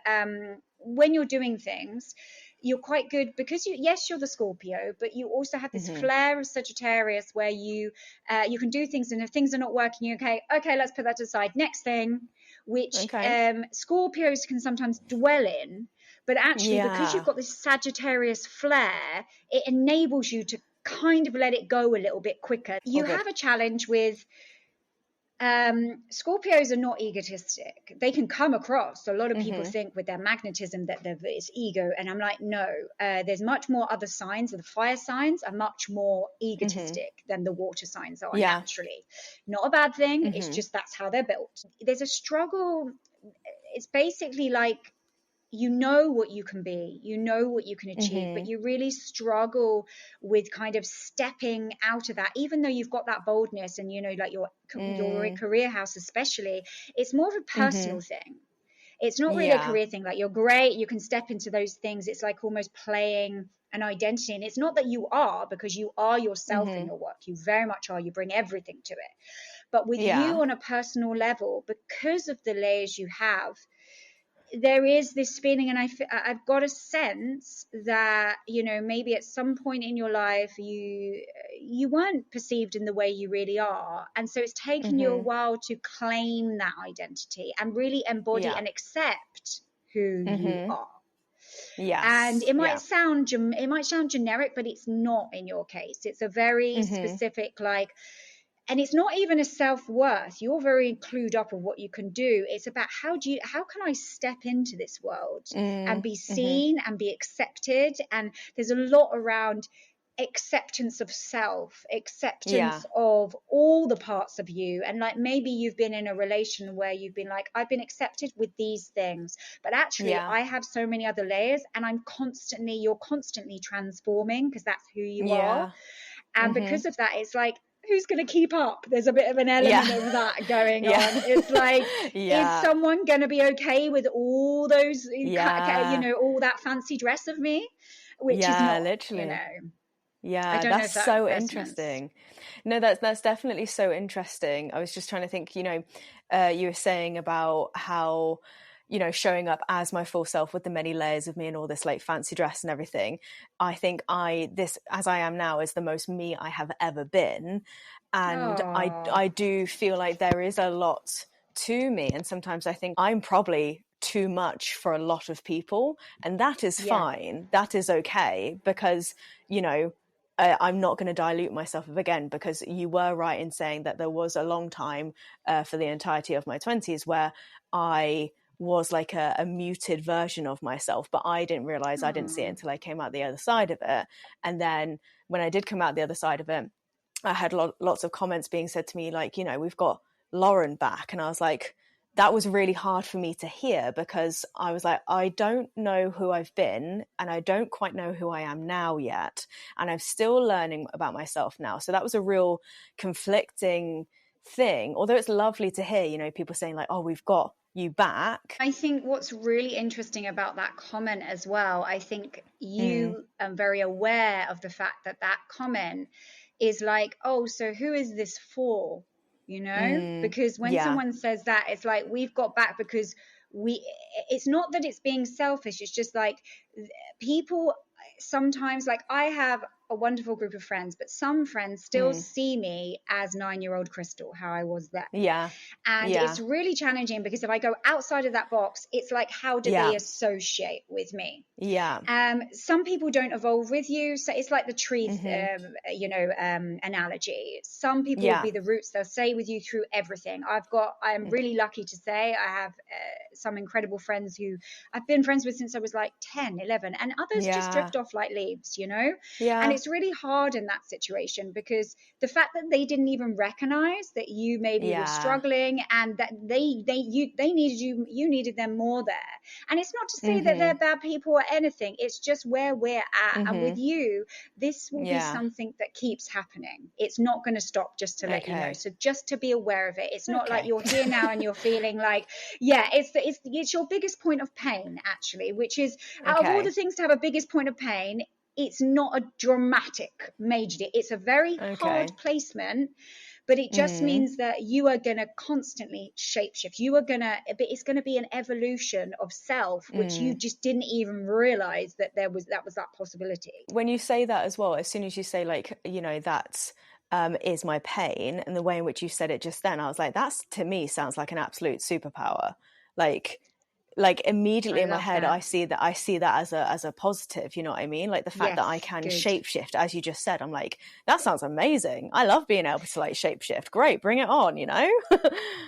when you're doing things, you're quite good because you're the Scorpio, but you also have this flair of Sagittarius where you can do things, and if things are not working, okay, let's put that aside. Next thing, which Scorpios can sometimes dwell in, but actually because you've got this Sagittarius flair, it enables you to kind of let it go a little bit quicker. You have a challenge with Scorpios are not egotistic. They can come across, a lot of people think with their magnetism that it's ego, and I'm like, no, there's much more other signs. The fire signs are much more egotistic than the water signs are naturally. Not a bad thing, it's just that's how they're built. There's a struggle. It's basically like, you know what you can be, you know what you can achieve, but you really struggle with kind of stepping out of that, even though you've got that boldness and, you know, like your career house especially, it's more of a personal thing. It's not really a career thing. Like, you're great, you can step into those things. It's like almost playing an identity, and it's not that you are, because you are yourself in your work. You very much are. You bring everything to it. But with you on a personal level, because of the layers you have, there is this feeling, and I've got a sense that, you know, maybe at some point in your life you weren't perceived in the way you really are, and so it's taken you a while to claim that identity and really embody and accept who you are. Yes. And it might sound generic, but it's not in your case. It's a very specific, like, and it's not even a self-worth. You're very clued up of what you can do. It's about how can I step into this world and be seen and be accepted? And there's a lot around acceptance of self, acceptance of all the parts of you. And like, maybe you've been in a relation where you've been like, I've been accepted with these things, but actually I have so many other layers, and you're constantly transforming, because that's who you are. And because of that, it's like, who's going to keep up? There's a bit of an element of that going on. It's like, is someone going to be okay with all those, you know, all that fancy dress of me? which is Yeah, not, literally. I Yeah, don't know that's if that so resonates. interesting. No, that's definitely so interesting. I was just trying to think, you were saying about how, showing up as my full self with the many layers of me and all this like fancy dress and everything. I think this as I am now is the most me I have ever been. And Oh, I do feel like there is a lot to me. And sometimes I think I'm probably too much for a lot of people. And that is yeah. fine. That is okay because, you know, I'm not going to dilute myself again, because you were right in saying that there was a long time for the entirety of my 20s where I was like a muted version of myself, but I didn't realize, I didn't see it Oh, until I came out the other side of it. And then when I did come out the other side of it, I had lots of comments being said to me like, we've got Lauren back. And I was like, that was really hard for me to hear, because I was like, I don't know who I've been and I don't quite know who I am now yet. And I'm still learning about myself now. So that was a real conflicting thing. Although it's lovely to hear, people saying like, oh, we've got you back. I think what's really interesting about that comment as well, I think Mm, you are very aware of the fact that that comment is like, oh, so who is this for? Because when yeah. someone says that, it's like we've got back because it's not that it's being selfish, it's just like people sometimes, like I have a wonderful group of friends, but some friends still Mm, see me as 9-year-old Crystal, how I was then. yeah. And Yeah. it's really challenging because if I go outside of that box, it's like, how do they Yeah. associate with me? Yeah. Some people don't evolve with you, so it's like the tree, Mm-hmm. analogy. Some people will Yeah. be the roots; they'll stay with you through everything. I'm really lucky to say I have some incredible friends who I've been friends with since I was like 10, 11, and others just Yeah. drift off like leaves. And Yeah. it's really hard in that situation because the fact that they didn't even recognize that you maybe were Yeah. struggling and that they needed you, you needed them more there. And it's not to say that they're Mm-hmm. bad people or anything. It's just where we're at. And with Mm-hmm. you, this will be Yeah. something that keeps happening. It's not going to stop, just to let you know. Okay. So just to be aware of it. It's not like Okay. you're here now and you're feeling like, yeah, it's your biggest point of pain, actually, which is out of all the Okay. things to have a biggest point of pain, it's not a dramatic major. It's a very hard Okay. placement, but it just Mm. means that you are going to constantly shapeshift. It's going to be an evolution of self, which you Mm. just didn't even realize that that possibility. When you say that as well, as soon as you say like, that's is my pain, and the way in which you said it just then, I was like, that's, to me, sounds like an absolute superpower. Like immediately I in my love head that. I see that as a positive, you know what I mean? Like the fact that I Yes, can good. shapeshift, as you just said, I'm like, that sounds amazing. I love being able to like shapeshift. Great, bring it on.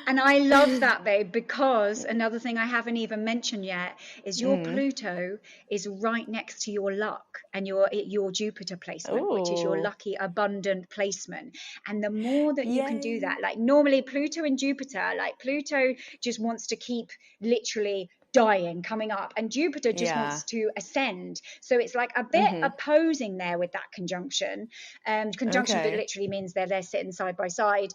And I love that, babe, because another thing I haven't even mentioned yet is your Mm. Pluto is right next to your luck and your Jupiter placement, which is your Oh, lucky, abundant placement. And the more that you can do yay. that, like normally Pluto and Jupiter, like Pluto just wants to keep literally dying, coming up, and Jupiter just Yeah. wants to ascend. So it's like a bit Mm-hmm. opposing there with that conjunction. Conjunction that Okay. literally means they're sitting side by side.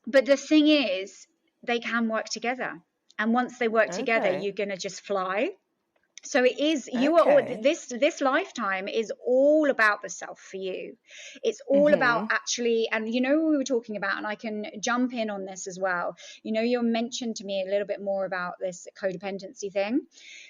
But the thing is, they can work together. And once they work together, Okay. you're going to just fly. So it is, you are all, Okay. this lifetime is all about the self for you. It's all about Mm-hmm. actually, and we were talking about, and I can jump in on this as well. You mentioned to me a little bit more about this codependency thing.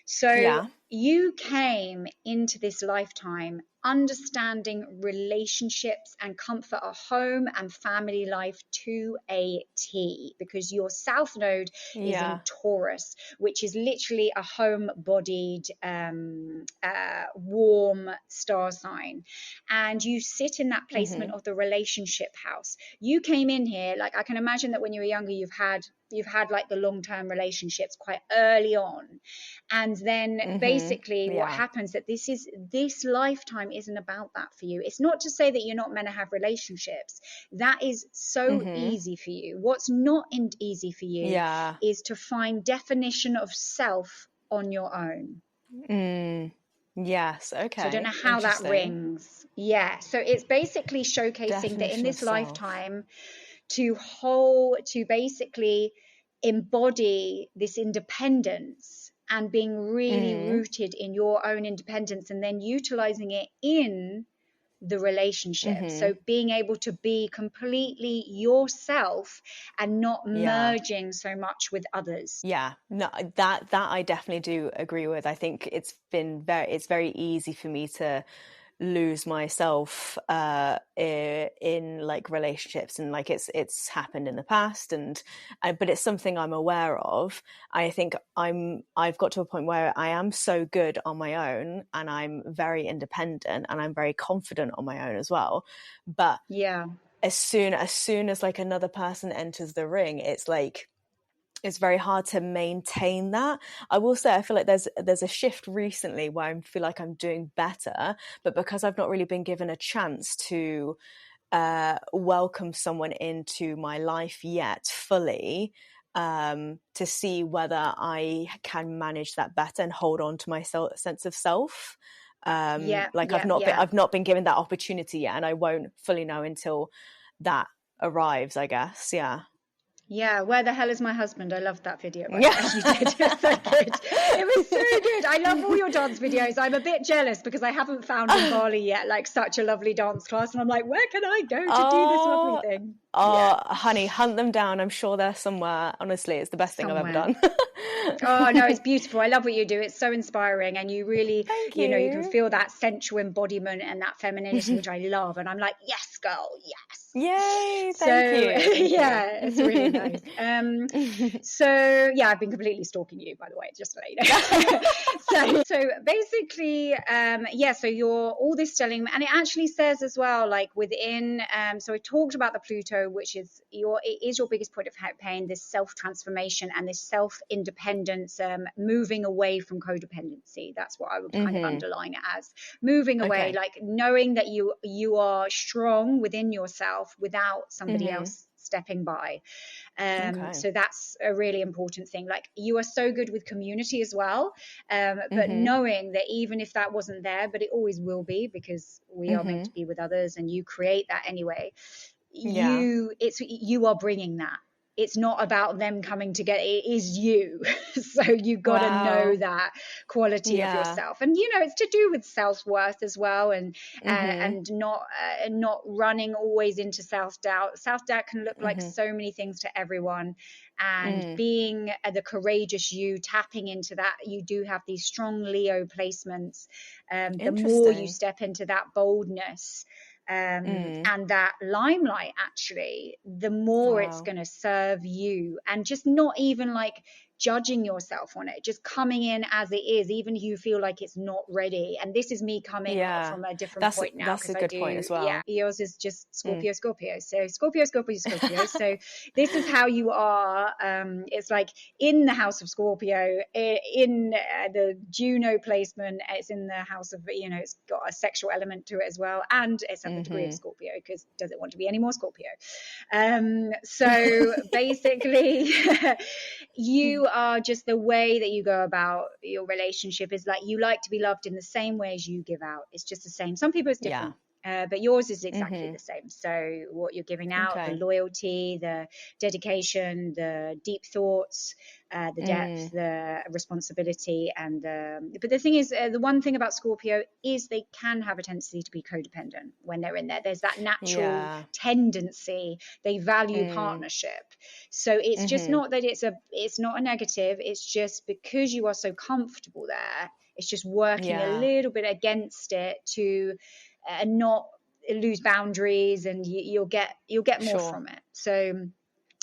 So Yeah. you came into this lifetime understanding relationships and comfort a home and family life to a T, because your south node is in Yeah. Taurus, which is literally a home-bodied, warm star sign. And you sit in that Mm-hmm. placement of the relationship house. You came in here, like I can imagine that when you were younger, you've had like the long-term relationships quite early on. And then basically Mm-hmm. what Yeah. happens, that this lifetime isn't about that for you. It's not to say that you're not meant to have relationships. That is so Mm-hmm. easy for you. What's not easy for you Yeah. is to find definition of self on your own. Mm. Yes. So I don't know Okay. how that Interesting. rings. Yeah. So it's basically showcasing that in Definition of this self. lifetime, to basically embody this independence, and being really rooted in your own independence, and then utilizing it in the relationship. So being able to be completely yourself and not merging so much with others. Yeah, no, that I definitely do agree with. I think it's very easy for me to lose myself in like relationships, and like it's happened in the past, and but it's something I'm aware of. I think I've got to a point where I am so good on my own, and I'm very independent, and I'm very confident on my own as well. But as soon as like another person enters the ring, it's like it's very hard to maintain that. I will say I feel like there's a shift recently where I feel like I'm doing better, but because I've not really been given a chance to welcome someone into my life yet fully, to see whether I can manage that better and hold on to my sense of self. I've not been given that opportunity yet, and I won't fully know until that arrives, I guess. Yeah, Where the Hell is My Husband? I loved that video, by the way. You did. It was so good. It was so good. I love all your dance videos. I'm a bit jealous because I haven't found in Bali yet like such a lovely dance class, and I'm like, where can I go to do this lovely thing? Honey, hunt them down. I'm sure they're somewhere. Honestly, it's the best thing I've ever done. Oh no, it's beautiful. I love what you do. It's so inspiring, and you really, you know, you can feel that sensual embodiment and that femininity, which I love. And I'm like, yes, girl, yes. Yay! Thank you. Yeah, it's really nice. So yeah, I've been completely stalking you, by the way, just to let you know. so basically, so you're all this stellium, and it actually says as well, like within. So I talked about the Pluto, which is your biggest point of pain, this self transformation and this self independence, moving away from codependency. That's what I would kind of underline it as, moving away, like knowing that you are strong within yourself without somebody else stepping by. So that's a really important thing. Like you are so good with community as well, but knowing that even if that wasn't there, but it always will be, because we are meant to be with others, and you create that anyway. You are bringing that. It's not about them coming together. It is you. So you got to know that quality of yourself. And, you know, it's to do with self-worth as well, and not running always into self-doubt. Self-doubt can look like so many things to everyone. And being the courageous you, tapping into that, you do have these strong Leo placements. The more you step into that boldness, and that limelight, actually, the more it's going to serve you, and just not even like judging yourself on it, just coming in as it is, even if you feel like it's not ready. And this is me coming from a different point now. That's a good point as well. Yeah, yours is just Scorpio. So Scorpio. So this is how you are. It's like in the house of Scorpio, in the Juno placement, it's in the house of, you know, it's got a sexual element to it as well, and it's at the degree of Scorpio, because does it want to be any more Scorpio? So basically, you are just, the way that you go about your relationship is like, you like to be loved in the same way as you give out. It's just the same. Some people it's different. But yours is exactly the same. So what you're giving out, the loyalty, the dedication, the deep thoughts, the depth, the responsibility, and but the thing is, the one thing about Scorpio is they can have a tendency to be codependent when they're in there. There's that natural tendency. They value partnership. So it's just not that it's not a negative. It's just because you are so comfortable there, it's just working a little bit against it to not lose boundaries, and you'll get more from it. So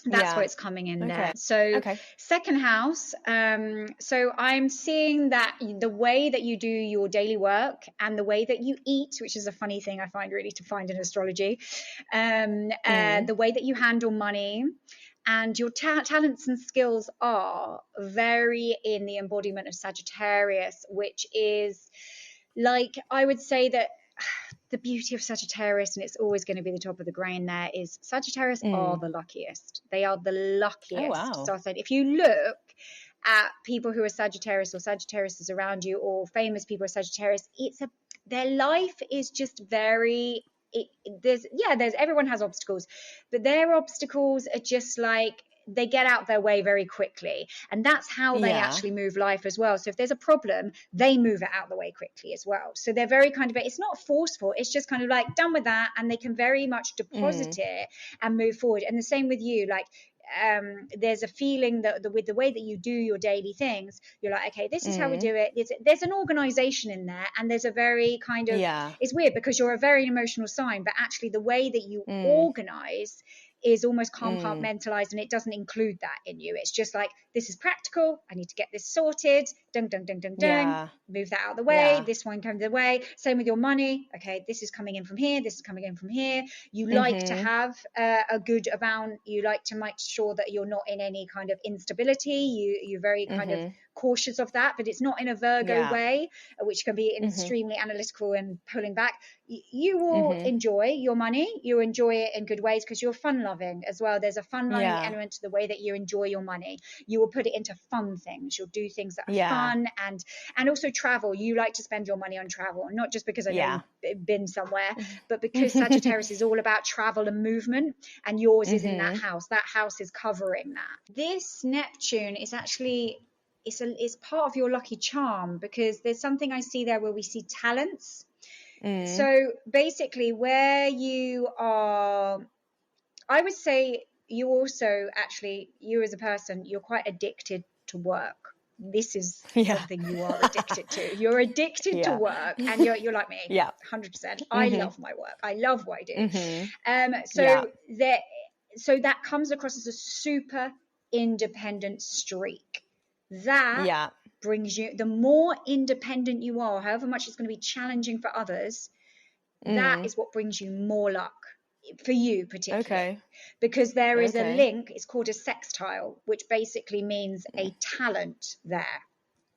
that's where it's coming in there. So second house, so I'm seeing that the way that you do your daily work and the way that you eat, which is a funny thing I find really to find in astrology, the way that you handle money and your talents and skills are very in the embodiment of Sagittarius, which is like, I would say that the beauty of Sagittarius, and it's always going to be the top of the grain there, is Sagittarius are the luckiest. They are the luckiest. Oh, wow. So I said, if you look at people who are Sagittarius, or Sagittarius is around you, or famous people are Sagittarius, their life is just very, there's everyone has obstacles, but their obstacles are just like, they get out their way very quickly, and that's how they actually move life as well. So if there's a problem, they move it out of the way quickly as well. So they're very kind of, it's not forceful, it's just kind of like done with that, and they can very much deposit it and move forward. And the same with you, like there's a feeling that with the way that you do your daily things, you're like, okay, this is how we do it. There's an organization in there, and there's a very kind of, it's weird because you're a very emotional sign, but actually the way that you organize is almost compartmentalized, and it doesn't include that in you. It's just like, this is practical, I need to get this sorted, dun dun dun dun dun, move that out of the way, this one comes the way. Same with your money, okay, this is coming in from here, this is coming in from here. You like to have a good amount, you like to make sure that you're not in any kind of instability, you're very kind of cautious of that, but it's not in a Virgo way, which can be extremely analytical and pulling back. You will enjoy your money, you enjoy it in good ways because you're fun loving as well. There's a fun loving element to the way that you enjoy your money. You will put it into fun things, you'll do things that are fun, and also travel. You like to spend your money on travel, not just because I know you've been somewhere, but because Sagittarius is all about travel and movement, and yours is in that house is covering that. This Neptune is actually, it's part of your lucky charm, because there's something I see there where we see talents. So basically where you are, I would say you also actually, you as a person, you're quite addicted to work. This is something you are addicted to. You're addicted to work, and you're like me, 100%. I love my work. I love what I do. So that comes across as a super independent streak. That brings you, the more independent you are, however much it's going to be challenging for others, that is what brings you more luck for you particularly, because there is a link, it's called a sextile, which basically means a talent there.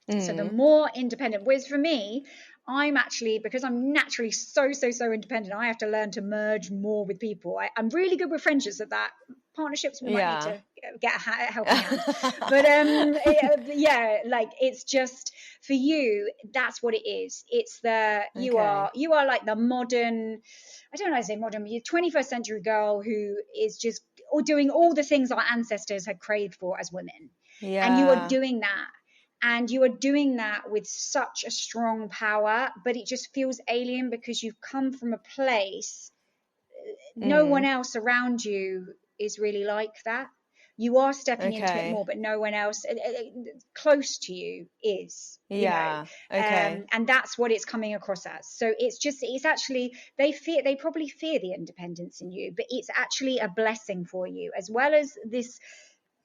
So the more independent, whereas for me, I'm actually, because I'm naturally so independent, I have to learn to merge more with people. I'm really good with friendships at that. Partnerships, we might need to get a helping hand. But like, it's just, for you, that's what it is. It's the, you are like the modern, I don't know how to say modern, you're 21st century girl who is just doing all the things our ancestors had craved for as women. And you are doing that. And you are doing that with such a strong power, but it just feels alien because you've come from a place, no one else around you is really like that. You are stepping into it more, but no one else close to you is. You know? And that's what it's coming across as. So it's actually, they probably fear the independence in you, but it's actually a blessing for you, as well as this.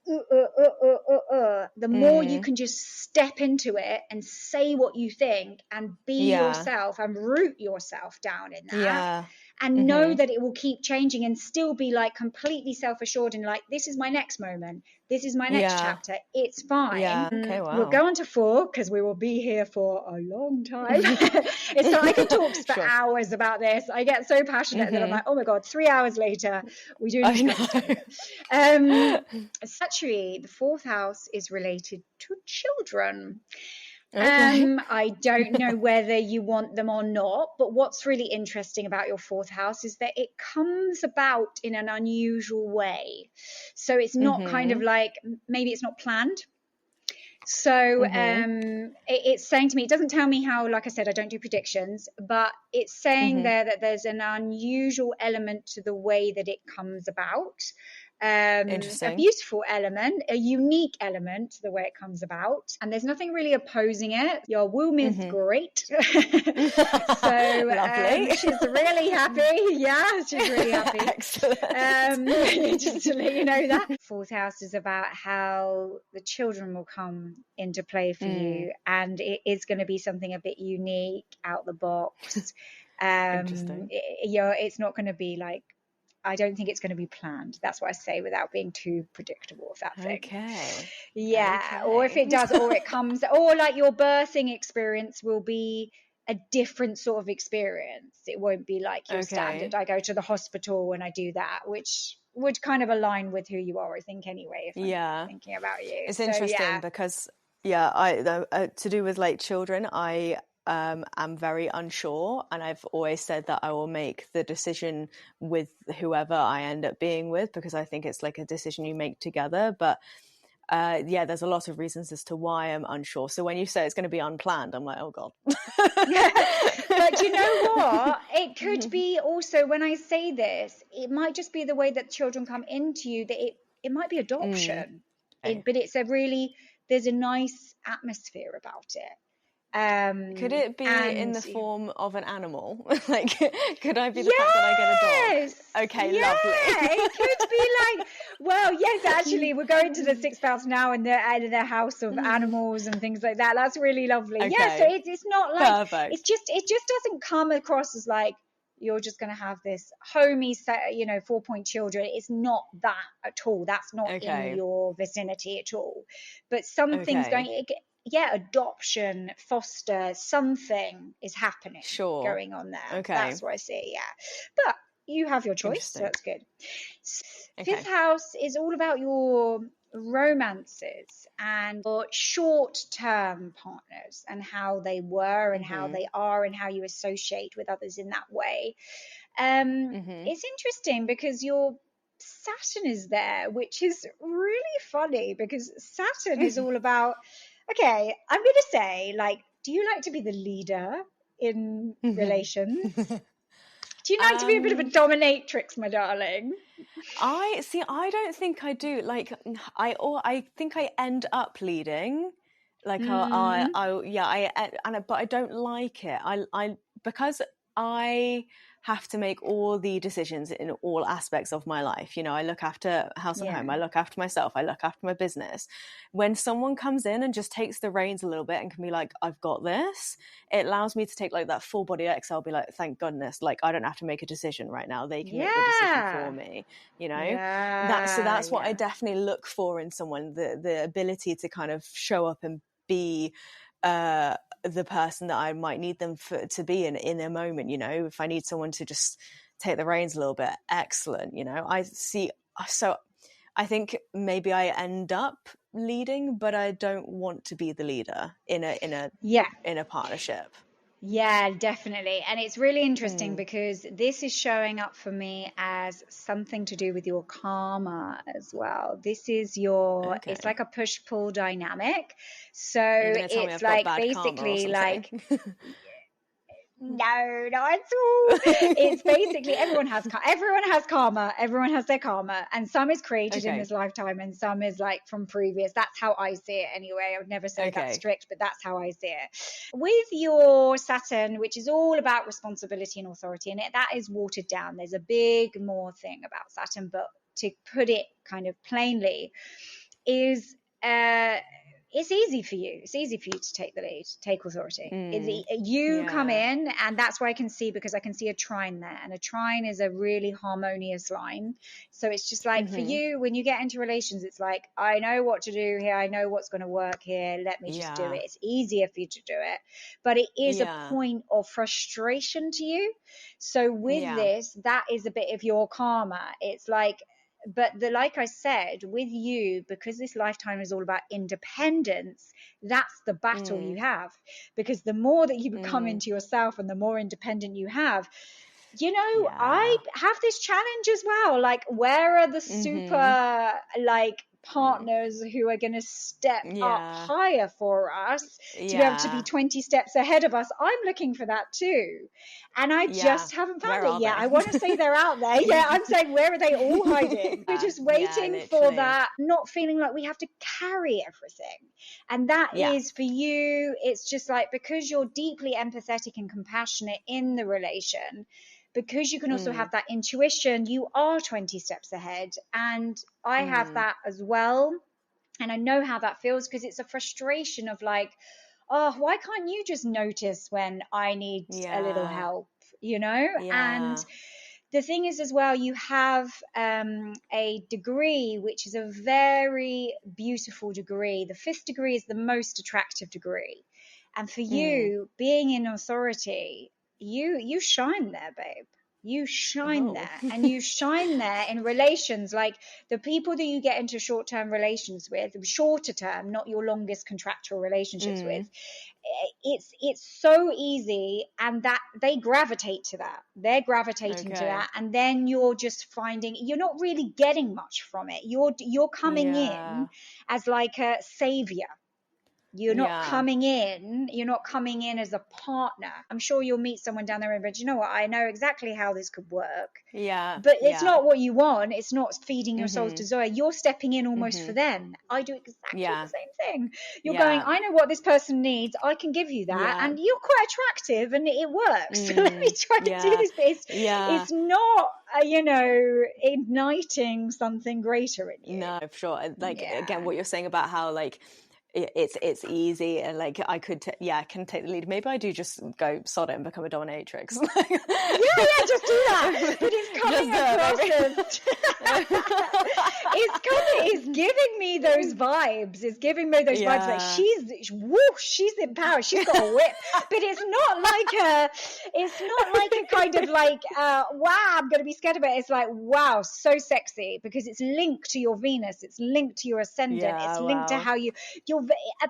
The more you can just step into it and say what you think and be yourself and root yourself down in that, and know that it will keep changing and still be like completely self-assured and like, this is my next moment, this is my next chapter, it's fine. We'll go on to 4 because we will be here for a long time. It's so I could talk for hours about this. I get so passionate that I'm like, oh my god, 3 hours later we do Saturday, the 4th house is related to children. I don't know whether you want them or not, but what's really interesting about your 4th house is that it comes about in an unusual way. So it's not kind of like, maybe it's not planned. So it's saying to me, it doesn't tell me how, like I said, I don't do predictions, but it's saying there that there's an unusual element to the way that it comes about. A beautiful element, a unique element to the way it comes about, and there's nothing really opposing it. Your womb is great. So she's really happy. She's really happy. Excellent. Just to let you know that 4th house is about how the children will come into play for you, and it is going to be something a bit unique, out the box. It's not going to be like, I don't think it's going to be planned. That's what I say without being too predictable, if that thing. Or if it does, or it comes, or like your birthing experience will be a different sort of experience. It won't be like your standard, I go to the hospital and I do that, which would kind of align with who you are, I think, anyway, if I'm thinking about you. It's interesting because, to do with like children, I am very unsure, and I've always said that I will make the decision with whoever I end up being with, because I think it's like a decision you make together. But yeah, there's a lot of reasons as to why I'm unsure. So when you say it's going to be unplanned, I'm like, oh God. But you know what? It could be also, when I say this, it might just be the way that children come into you, that it might be adoption. Okay. But it's there's a nice atmosphere about it. Could it be in And the form of an animal? Like, could I be the fact that I get a dog? Okay, lovely. It could be like, well, yes, actually, we're going to the 6th house now, and they're the house of animals and things like that. That's really lovely. Okay. Yeah, so it's not like, Perfect. it just doesn't come across as like, you're just going to have this homey set, 4-point children. It's not that at all. That's not in your vicinity at all. But something's going, adoption, foster, something is happening, going on there. Okay. That's what I see, But you have your choice, so that's good. Okay. 5th house is all about your romances and your short-term partners and how they were and how they are and how you associate with others in that way. It's interesting because your Saturn is there, which is really funny because Saturn is all about, okay, I'm going to say, like, do you like to be the leader in relations? Do you like to be a bit of a dominatrix, my darling? I don't think I do. Like, I think I end up leading. Like, but I don't like it. I because I have to make all the decisions in all aspects of my life. I look after house and home. I look after myself. I look after my business. When someone comes in and just takes the reins a little bit and can be like, I've got this, it allows me to take like that full body exhale, be like, thank goodness, like I don't have to make a decision right now. They can make the decision for me, that's what I definitely look for in someone, the ability to kind of show up and be the person that I might need them to be in a moment. If I need someone to just take the reins a little bit, excellent. I see. So I think maybe I end up leading, but I don't want to be the leader in a partnership. Yeah, definitely. And it's really interesting because this is showing up for me as something to do with your karma as well. This is it's like a push-pull dynamic. So it's like basically like, no, not at all. It's basically everyone has karma. Everyone has their karma, and some is created in this lifetime, and some is like from previous. That's how I see it, anyway. I would never say that's strict, but that's how I see it. With your Saturn, which is all about responsibility and authority, and that is watered down. There's a big more thing about Saturn, but to put it kind of plainly, is it's easy for you. It's easy for you to take the lead, take authority. Come in, and that's where I can see, because I can see a trine there, and a trine is a really harmonious line. So it's just like for you, when you get into relations, it's like, I know what to do here. I know what's going to work here. Let me just do it. It's easier for you to do it, but it is a point of frustration to you. So with this, that is a bit of your karma. It's like, but like I said, with you, because this lifetime is all about independence, that's the battle you have. Because the more that you become into yourself and the more independent you have, I have this challenge as well. Like, where are the super, like, partners who are going to step up higher for us to be able to be 20 steps ahead of us? I'm looking for that too, and I just haven't found it yet. I want to say they're out there. I'm saying, where are they all hiding? We're just waiting for that, not feeling like we have to carry everything. And that is for you, it's just like, because you're deeply empathetic and compassionate in the relation, because you can also have that intuition, you are 20 steps ahead. And I have that as well. And I know how that feels, because it's a frustration of like, oh, why can't you just notice when I need a little help, And the thing is as well, you have a degree, which is a very beautiful degree. The 5th degree is the most attractive degree. And for you, being in authority, you shine there, babe. You shine Oh. there, and you shine there in relations. Like the people that you get into short-term relations with, shorter term, not your longest contractual relationships with, it's so easy, and that they gravitate to that. They're gravitating to Okay. that, and then you're just finding you're not really getting much from it. You're coming Yeah. in as like a savior. You're not Yeah. coming in as a partner. I'm sure you'll meet someone down there and go, you know what, I know exactly how this could work. Yeah. But it's Yeah. not what you want. It's not feeding your soul's Mhm. desire. You're stepping in almost for Mhm. them. I do exactly the Yeah. same thing. You're going, Yeah. I know what this person needs. I can give you that. Yeah. And you're quite attractive and it works. So let me try to do Yeah. this. But Yeah. it's not, igniting something greater in you. No, for sure. And, like, Yeah. again, what you're saying about how like it's easy, and like I could can take the lead. Maybe I do just go sod it and become a dominatrix. Yeah, just do that. But it's coming across it's giving me those vibes. It's giving me those vibes like she's in power. She's got a whip. But it's not like a kind of like wow, I'm gonna be scared of it. It's like wow, so sexy, because it's linked to your Venus, it's linked to your ascendant, it's linked to how you're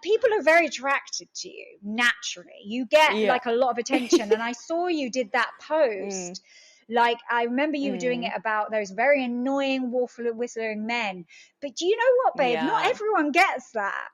people are very attracted to you naturally. You get like a lot of attention. And I saw you did that post. Like I remember you doing it about those very annoying whistling men. But do you know what, babe? Not everyone gets that.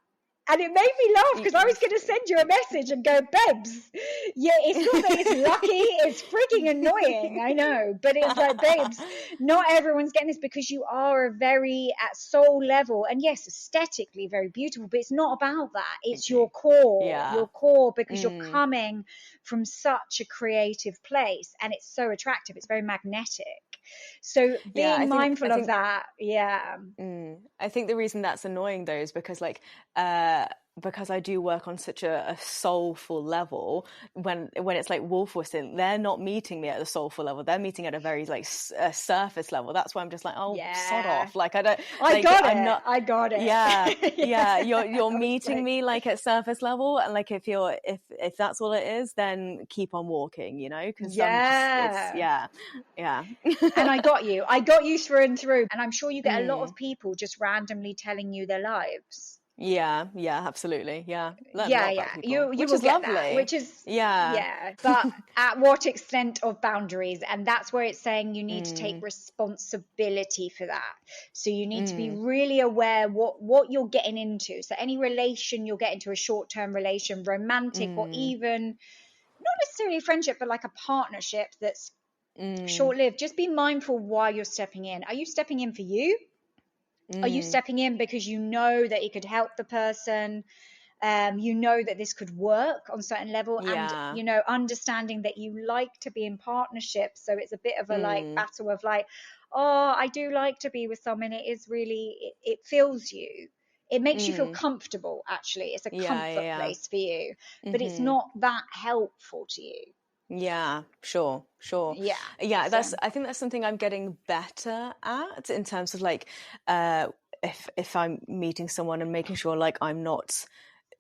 And it made me laugh because I was going to send you a message and go, babes, yeah, it's not that it's lucky, it's freaking annoying, I know. But it's like, babes, not everyone's getting this, because you are a very, at soul level, and yes, aesthetically very beautiful, but it's not about that. It's your core, because you're coming from such a creative place, and it's so attractive. It's very magnetic. So being mindful of that, I think the reason that's annoying though is because because I do work on such a soulful level. When it's like wolf whistling, they're not meeting me at the soulful level. They're meeting at a very like surface level. That's why I'm just like, oh, sod off. Like I don't. I got it. Yeah. You're meeting me like at surface level, and like if that's all it is, then keep on walking. Because yeah. And I got you through and through. And I'm sure you get a lot of people just randomly telling you their lives. Yeah, absolutely. Yeah. You which will is get lovely. that, which is but at what extent of boundaries? And that's where it's saying you need to take responsibility for that. So you need to be really aware what you're getting into. So any relation you'll get into, a short-term relation, romantic, or even not necessarily friendship, but like a partnership that's short-lived, just be mindful why you're stepping in. Are you stepping in for you? Are you stepping in because you know that it could help the person? You know that this could work on a certain level, and understanding that you like to be in partnership. So it's a bit of a like battle of like, oh, I do like to be with someone. It is really, it fills you. It makes you feel comfortable. Actually, it's a comfort place for you, but it's not that helpful to you. Yeah, sure. Yeah, I think that's something I'm getting better at, in terms of like if I'm meeting someone and making sure like I'm not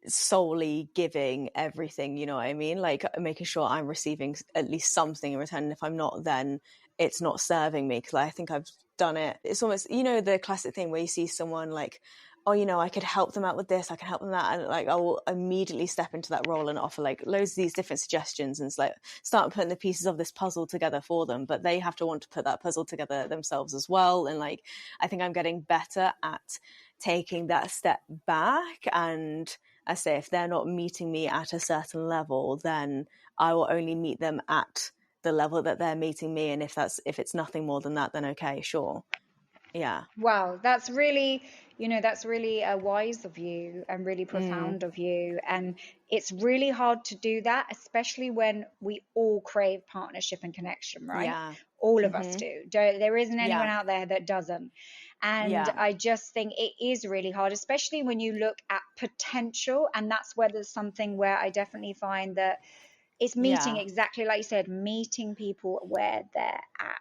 solely giving everything, you know what I mean? Like making sure I'm receiving at least something in return. And if I'm not, then it's not serving me, because I think I've done it. It's almost, the classic thing where you see someone like, oh, I could help them out with this, I can help them that, and like I will immediately step into that role and offer like loads of these different suggestions, and it's like start putting the pieces of this puzzle together for them, but they have to want to put that puzzle together themselves as well. And like I think I'm getting better at taking that step back, and I say if they're not meeting me at a certain level, then I will only meet them at the level that they're meeting me, and if it's nothing more than that, then okay, sure. Yeah. Wow, that's really wise of you and really profound of you. And it's really hard to do that, especially when we all crave partnership and connection, right? Yeah. All of us do. There isn't anyone out there that doesn't. And I just think it is really hard, especially when you look at potential. And that's where there's something where I definitely find that it's meeting exactly like you said, meeting people where they're at.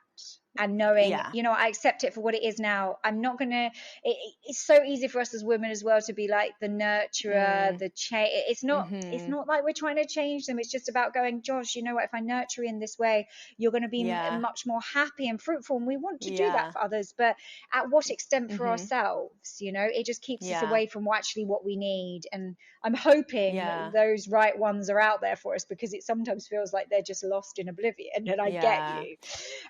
and knowing, Yeah. I accept it for what it is now. I'm not gonna it's so easy for us as women as well to be like the nurturer, the change. It's not like we're trying to change them. It's just about going, Josh, you know what, if I nurture you in this way, you're going to be Yeah. much more happy and fruitful, and we want to do that Yeah. for others, but at what extent for ourselves? It just keeps us Yeah. away from actually what we need. And I'm hoping Yeah. those right ones are out there for us, because it sometimes feels like they're just lost in oblivion, and I get Yeah. you.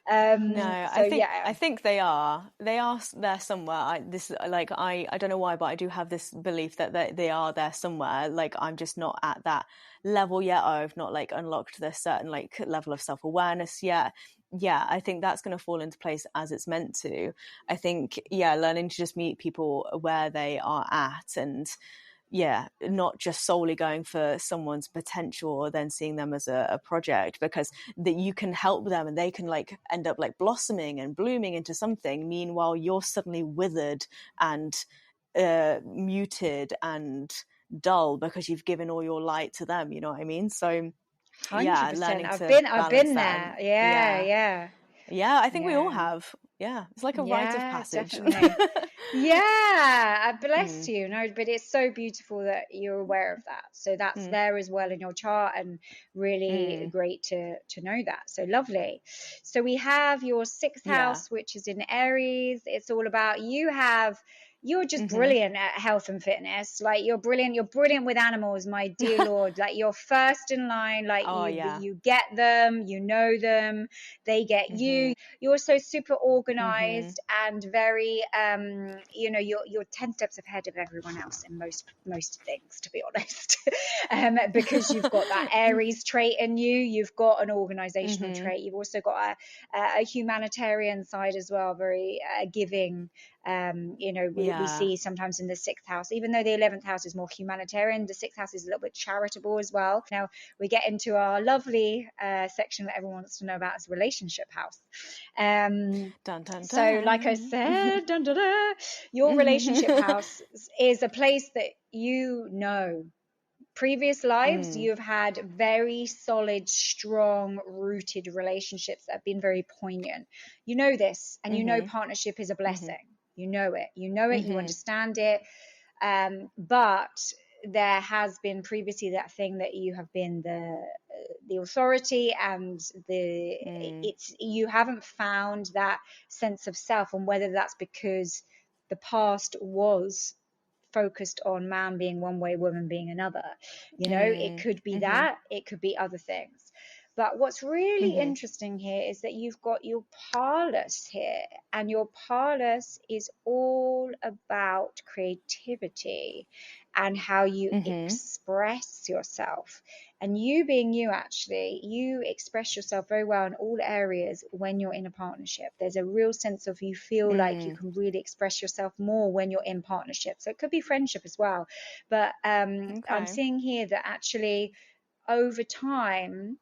No, So I think they are. They are there somewhere. I don't know why, but I do have this belief that they are there somewhere. Like, I'm just not at that level yet. I've not like unlocked this certain like level of self-awareness yet. Yeah, I think that's going to fall into place as it's meant to. I think, yeah, learning to just meet people where they are at, and yeah, not just solely going for someone's potential or then seeing them as a project, because that you can help them and they can like end up like blossoming and blooming into something. Meanwhile, you're suddenly withered and muted and dull because you've given all your light to them. You know what I mean? So yeah, 100%. learning I've to balance been that. there. And Yeah, yeah, yeah. yeah, I think we all Yeah. have. Yeah, it's like a rite of Yeah, passage. definitely. Yeah, I bless Mm, you. No, but it's so beautiful that you're aware of that. So that's mm, there as well in your chart, and really mm. great to know that. So lovely. So we have your sixth Yeah. house, which is in Aries. It's all about you're just Mm-hmm. brilliant at health and fitness. Like, you're brilliant. You're brilliant with animals, my dear Lord. Like, you're first in line. Like, Oh you yeah. you get them, you know them, they get Mm-hmm. you. You're so super Mm-hmm. organized and very you're 10 steps ahead of everyone else in most things, to be honest. Because you've got that Aries trait in you, you've got an organizational Mm-hmm. trait, you've also got a humanitarian side as well, very giving. We Yeah. see sometimes in the sixth house, even though the 11th house is more humanitarian, the sixth house is a little bit charitable as well. Now we get into our lovely section that everyone wants to know about, is relationship house. Dun dun So like I dun. said, dun, dun, dun, your relationship house is a place that previous lives, Mm. you've had very solid, strong, rooted relationships that have been very poignant. You know this, and you know Mm-hmm. partnership is a Mm-hmm. blessing. You know it. You know it. You Mm-hmm. understand it. But there has been previously that thing that you have been the authority, and Mm. it's you haven't found that sense of self, and whether that's because the past was focused on man being one way, woman being another. It Mm. could be Mm-hmm. that, it could be other things. But what's really Mm-hmm. interesting here is that you've got your Pallas here, and your Pallas is all about creativity and how you Mm-hmm. express yourself. And you being you, actually, you express yourself very well in all areas when you're in a partnership. There's a real sense of, you feel like you Mm. can really express yourself more when you're in partnership. So it could be friendship as well. But I'm Okay. seeing here that actually over time,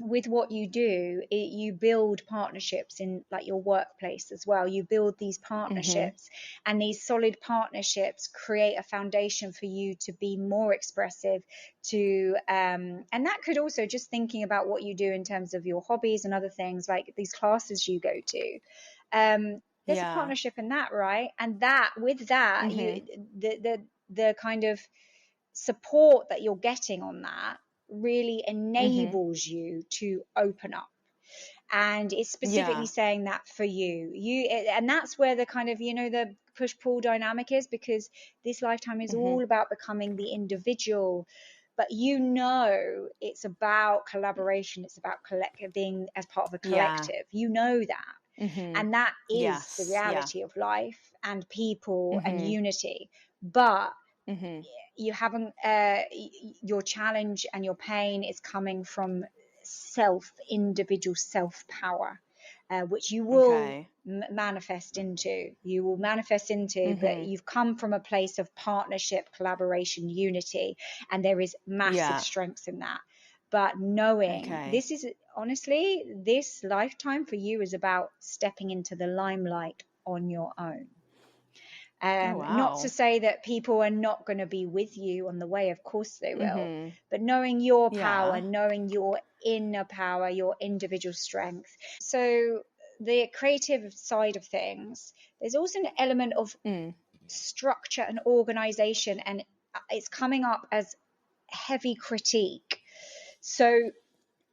with what you do, you build partnerships in like your workplace as well. You build these Mm-hmm. partnerships, and these solid partnerships create a foundation for you to be more expressive, and that could also, just thinking about what you do in terms of your hobbies and other things, like these classes you go to, there's a Yeah. partnership in that, right? And that, with that, Mm-hmm. the kind of support that you're getting on that really Mm-hmm. enables you to open up. And it's specifically Yeah. saying that for and that's where the kind of, the push pull dynamic is, because this lifetime is Mm-hmm. all about becoming the individual. But it's about collaboration, it's about being as part of a Yeah. collective, that. Mm-hmm. And that is the Yes. Yeah. reality of life and people and Mm-hmm. unity. But Mm-hmm. you haven't your challenge and your pain is coming from individual self power, which you will Okay. manifest into, but Mm-hmm. you've come from a place of partnership, collaboration, unity, and there is massive Yeah. strength in that. But knowing Okay. this lifetime for you is about stepping into the limelight on your own. Oh Not to wow. say that people are not going to be with you on the way, of course they will, Mm-hmm. but knowing your power, Yeah. knowing your inner power, your individual strength. So the creative side of things, there's also an element of structure and organization, and it's coming up as heavy critique. So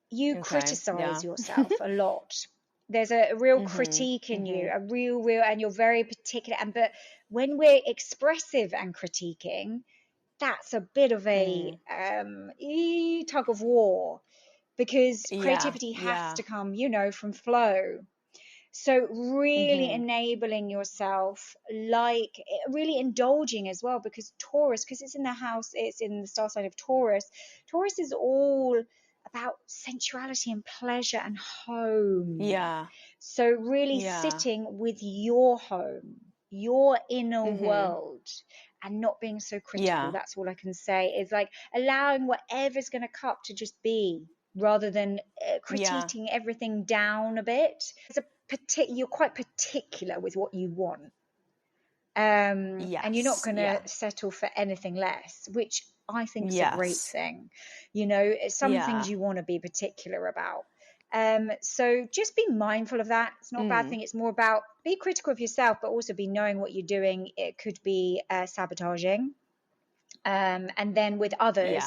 you criticize yourself a lot. There's a real critique in you, a real, and you're very particular. But when we're expressive and critiquing, that's a bit of a tug of war, because creativity has to come, from flow. So really enabling yourself, like really indulging as well, because Taurus, because it's in the star sign of Taurus. Taurus is all about sensuality and pleasure and home. Yeah. So really sitting with your home, your inner world, and not being so critical. That's all I can say, is like allowing whatever's going to come to just be, rather than critiquing everything down a bit. You're quite particular with what you want. And you're not going to settle for anything less, which I think is a great thing. Some things you want to be particular about. So just be mindful of that. It's not a bad thing. It's more about be critical of yourself, but also be knowing what you're doing. It could be sabotaging. And then with others,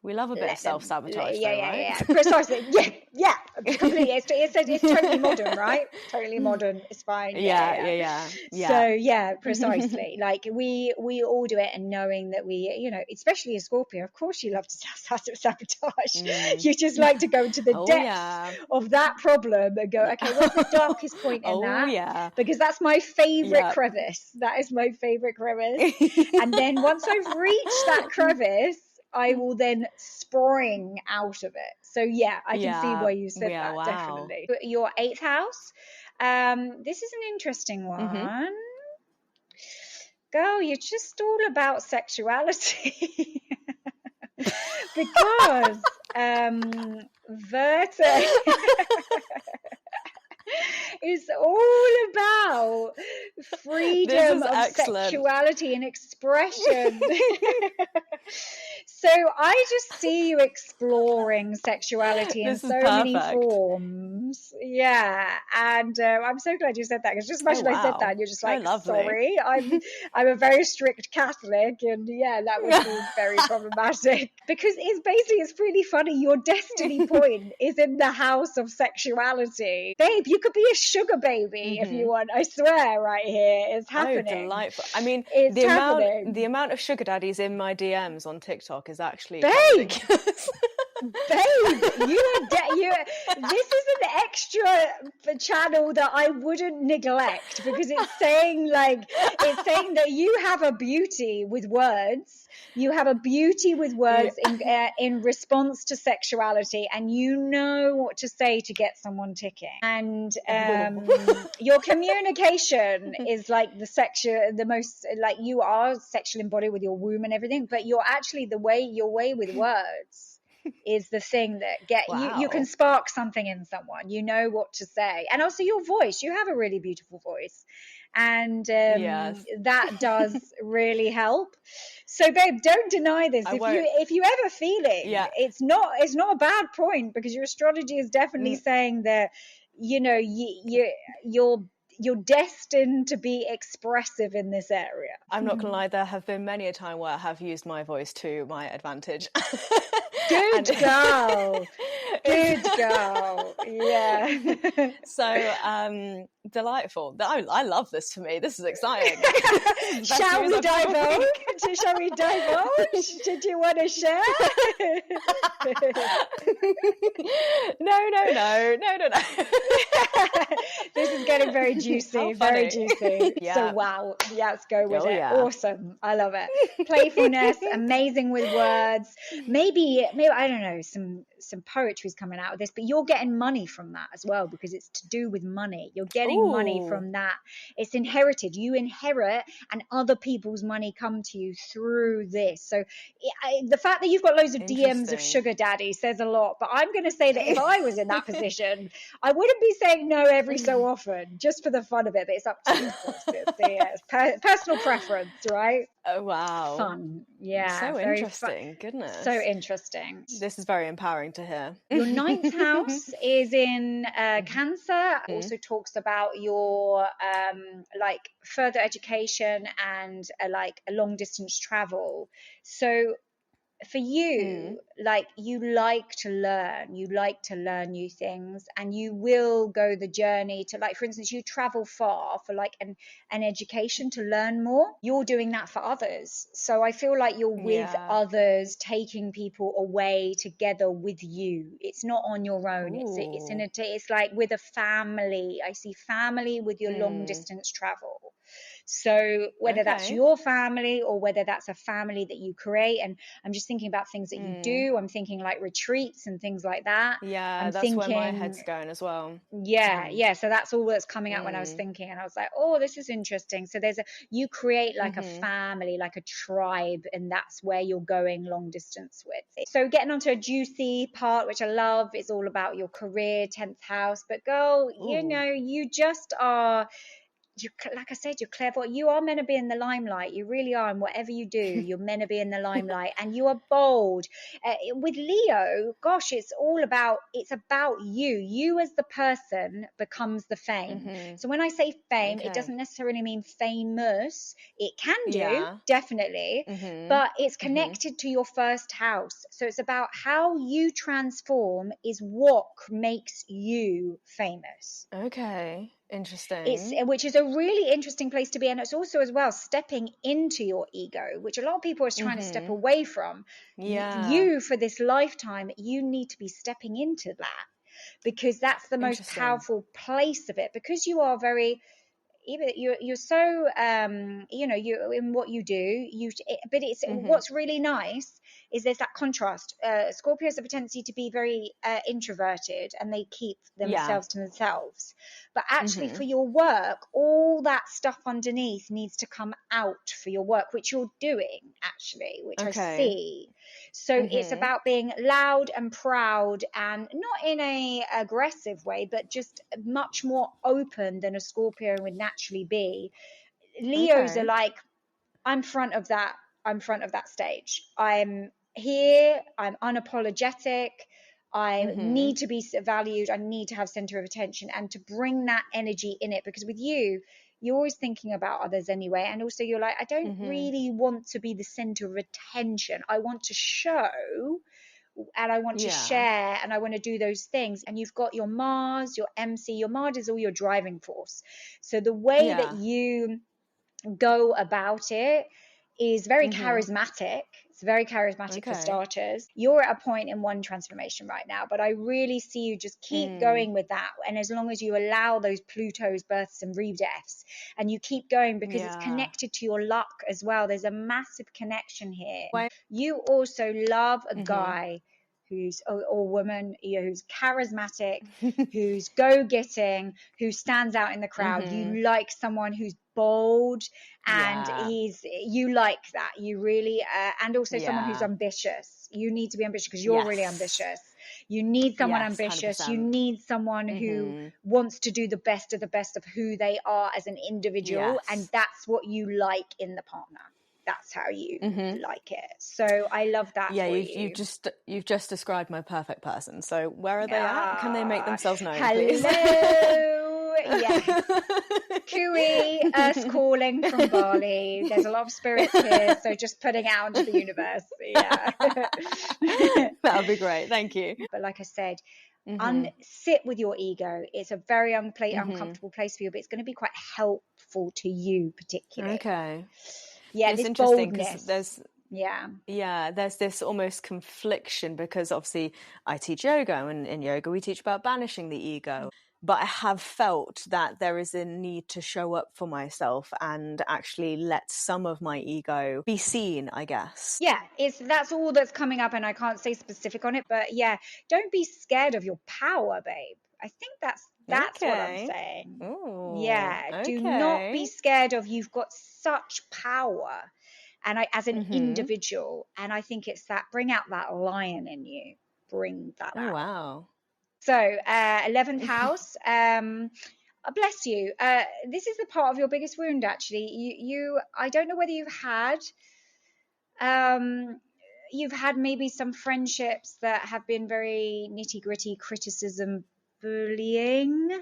we love a bit of self-sabotage, right? Precisely. Yeah, completely. It's totally modern, right? Totally modern. It's fine. Yeah. So precisely. Like we all do it, and knowing that we, especially a Scorpio, of course you love to self-sabotage. You just like to go to the depths of that problem and go, okay, what's the darkest point in that? Because that's my favorite crevice. That is my favorite crevice. And then once I've reached that crevice, I will then spring out of it. So I can see why you said that. Definitely. Your 8th house. This is an interesting one. Girl, you're just all about sexuality. Because Verte is all about freedom of sexuality and expression. So I just see you exploring sexuality in so many forms. Yeah. And I'm so glad you said that, because just imagine I said that and you're just like, sorry, I'm a very strict Catholic, and that would be very problematic. Because it's really funny. Your destiny point is in the house of sexuality. Babe, you could be a sugar baby if you want. I swear, right here, it's happening. Oh, delightful. I mean, the amount of sugar daddies in my DMs on TikTok is actually ridiculous. Babe, this is an extra channel that I wouldn't neglect, because it's saying that you have a beauty with words. You have a beauty with words in response to sexuality, and you know what to say to get someone ticking. And your communication is like the most, like, you are sexually embodied with your womb and everything, but you're actually your way with words is the thing that you can spark something in someone. You know what to say. And also your voice. You have a really beautiful voice. And that does really help. So babe, don't deny this. If you ever feel it, it's not a bad point, because your astrology is definitely saying that you're destined to be expressive in this area. I'm not gonna lie, there have been many a time where I have used my voice to my advantage. Good girl. Yeah. So delightful. I love this. For me, this is exciting. Shall we divulge? Did you want to share? No. This is getting very juicy. Very juicy. So wow, let's go with it. Awesome. I love it. Playfulness, amazing with words. Maybe I don't know, some poetry's coming out of this, but you're getting money from that as well, because it's to do with money. You're getting money from that. It's inherited. You inherit, and other people's money come to you through this. So the fact that you've got loads of DMs of sugar daddy says a lot. But I'm going to say that if I was in that position, I wouldn't be saying no every so often, just for the fun of it. But it's up to you. It's personal preference, right? Oh, wow. Fun. Yeah, So very fun. interesting. So Goodness. interesting. This is very empowering to hear. Your ninth house is in Cancer. Also talks about your like further education and like a long distance travel. So for you, like you like to learn new things, and you will go the journey to, like, for instance, you travel far for like an education to learn more. You're doing that for others. So I feel like you're with Yeah. others, taking people away together with you. It's not on your own. Ooh. It's like with a family. I see family with your long distance travel. So whether that's Okay. your family or whether that's a family that you create, and I'm just thinking about things that you do. I'm thinking like retreats and things like that. Yeah, I'm that's where my thinking, head's going as well. yeah. So that's all that's coming up when I was thinking, and I was like, oh, this is interesting. So you create like a family, like a tribe, and that's where you're going long distance with. So getting onto a juicy part, which I love, is all about your career, 10th house. But girl, Ooh. you just are, like I said, you're clever. You are meant to be in the limelight. You really are. And whatever you do, you're meant to be in the limelight, and you are bold. With Leo, gosh, it's about you. You as the person becomes the fame. So when I say fame, it Okay. doesn't necessarily mean famous. It can do, Yeah. definitely, but it's connected to your first house. So it's about how you transform is what makes you famous. Okay. It's, Interesting. which is a really interesting place to be, and it's also as well stepping into your ego, which a lot of people are trying to step away from. Yeah. You, for this lifetime, you need to be stepping into that, because that's the most Interesting. powerful place of it, because you are very, even you're so you in what you do, but it's what's really nice is there's that contrast. Scorpio has a tendency to be very introverted, and they keep Yeah. themselves to themselves, but actually for your work, all that stuff underneath needs to come out for your work, which you're doing actually, which I Okay. see. So it's about being loud and proud, and not in a aggressive way, but just much more open than a Scorpio would naturally be. Leos are Okay. like, I'm front of that. I'm front of that stage. I'm here. I'm unapologetic. I need to be valued. I need to have center of attention, and to bring that energy in it, because with you, you're always thinking about others anyway. And also you're like, I don't really want to be the center of attention. I want to show, and I want to Yeah. share, and I want to do those things. And you've got your Mars, your MC. Your Mars is all your driving force. So the way that Yeah. you go about it is very charismatic. It's very charismatic for Okay. starters. You're at a point in one transformation right now, but I really see you just keep going with that. And as long as you allow those Pluto's births and rebirths, and you keep going, because it's Yeah. connected to your luck as well. There's a massive connection here. You also love a guy who's, or woman, who's charismatic, who's go-getting, who stands out in the crowd. You like someone who's bold, and Yeah. you like that. You really, and also someone who's Yeah. ambitious. You need to be ambitious, because you're really Yes. ambitious. You need someone Yes. ambitious. You 100%. need someone who wants to do the best of the best of who they are as an individual, and Yes. that's what you like in the partner. That's how you like it. So I love that Yeah, for you've you. just described my perfect person. So where are they at? Can they make Ah, themselves known, please? hello. Yes. Cooey, us calling from Bali. There's a lot of spirits here, so just putting it out into the universe. Yeah. That would be great. Thank you. But like I said, sit with your ego. It's a very uncomfortable place for you, but it's going to be quite helpful to you, particularly. Okay. Yeah, It's this interesting because boldness. there's this almost confliction, because obviously I teach yoga, and in yoga we teach about banishing the ego. But I have felt that there is a need to show up for myself and actually let some of my ego be seen, I guess. Yeah, that's all that's coming up, and I can't say specific on it, but yeah, don't be scared of your power, babe. I think that's what I'm Okay. saying. Ooh, Yeah, do not be okay. scared of, you've got such power, and as an individual, and I think it's that, bring out that lion in you. Bring that Oh, out. wow. So, 11th house. Bless you. This is the part of your biggest wound, actually. I don't know whether um, you've had maybe some friendships that have been very nitty gritty criticism, bullying.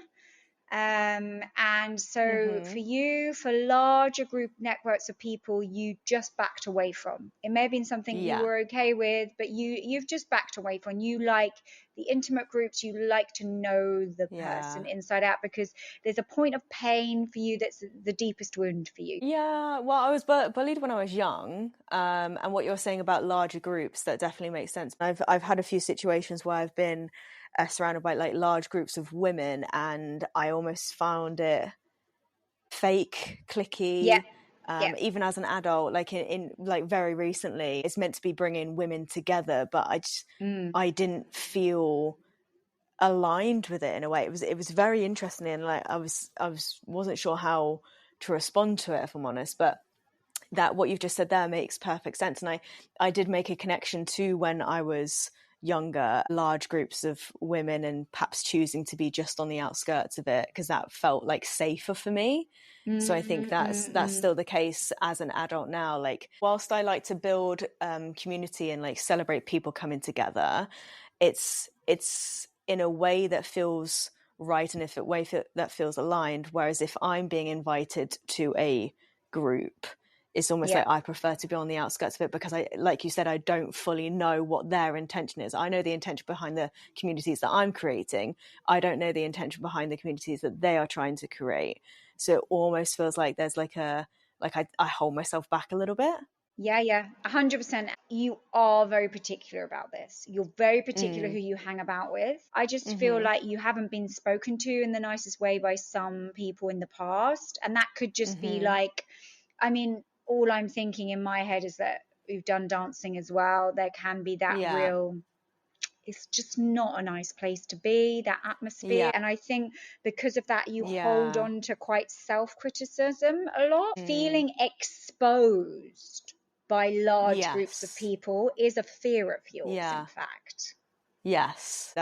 And so for you, for larger group networks of people, you just backed away from. It may have been something you were okay with, but you've just backed away from. You like the intimate groups, you like to know the person inside out, because there's a point of pain for you that's the deepest wound for you. Yeah, well, I was bullied when I was young, and what you're saying about larger groups, that definitely makes sense. I've had a few situations where I've been surrounded by like large groups of women, and I almost found it fake, cliquey. Even as an adult, like in like very recently, it's meant to be bringing women together, but I didn't feel aligned with it in a way. It was very interesting, and like wasn't sure how to respond to it, if I'm honest. But that what you've just said there makes perfect sense. And I did make a connection to when I was younger, large groups of women, and perhaps choosing to be just on the outskirts of it, because that felt like safer for me. So I think that's still the case as an adult now. Like, whilst I like to build community and like celebrate people coming together, it's in a way that feels right, and if a way that feels aligned. Whereas if I'm being invited to a group, it's almost like I prefer to be on the outskirts of it, because I, like you said, I don't fully know what their intention is. I know the intention behind the communities that I'm creating. I don't know the intention behind the communities that they are trying to create. So it almost feels like there's like I hold myself back a little bit. Yeah, 100%. You are very particular about this. You're very particular who you hang about with. I just feel like you haven't been spoken to in the nicest way by some people in the past. And that could just be like, I mean, all I'm thinking in my head is that we've done dancing as well. There can be that real, it's just not a nice place to be, that atmosphere. And I think because of that, you hold on to quite self-criticism a lot. Feeling exposed by large groups of people is a fear of yours, in fact. Yes,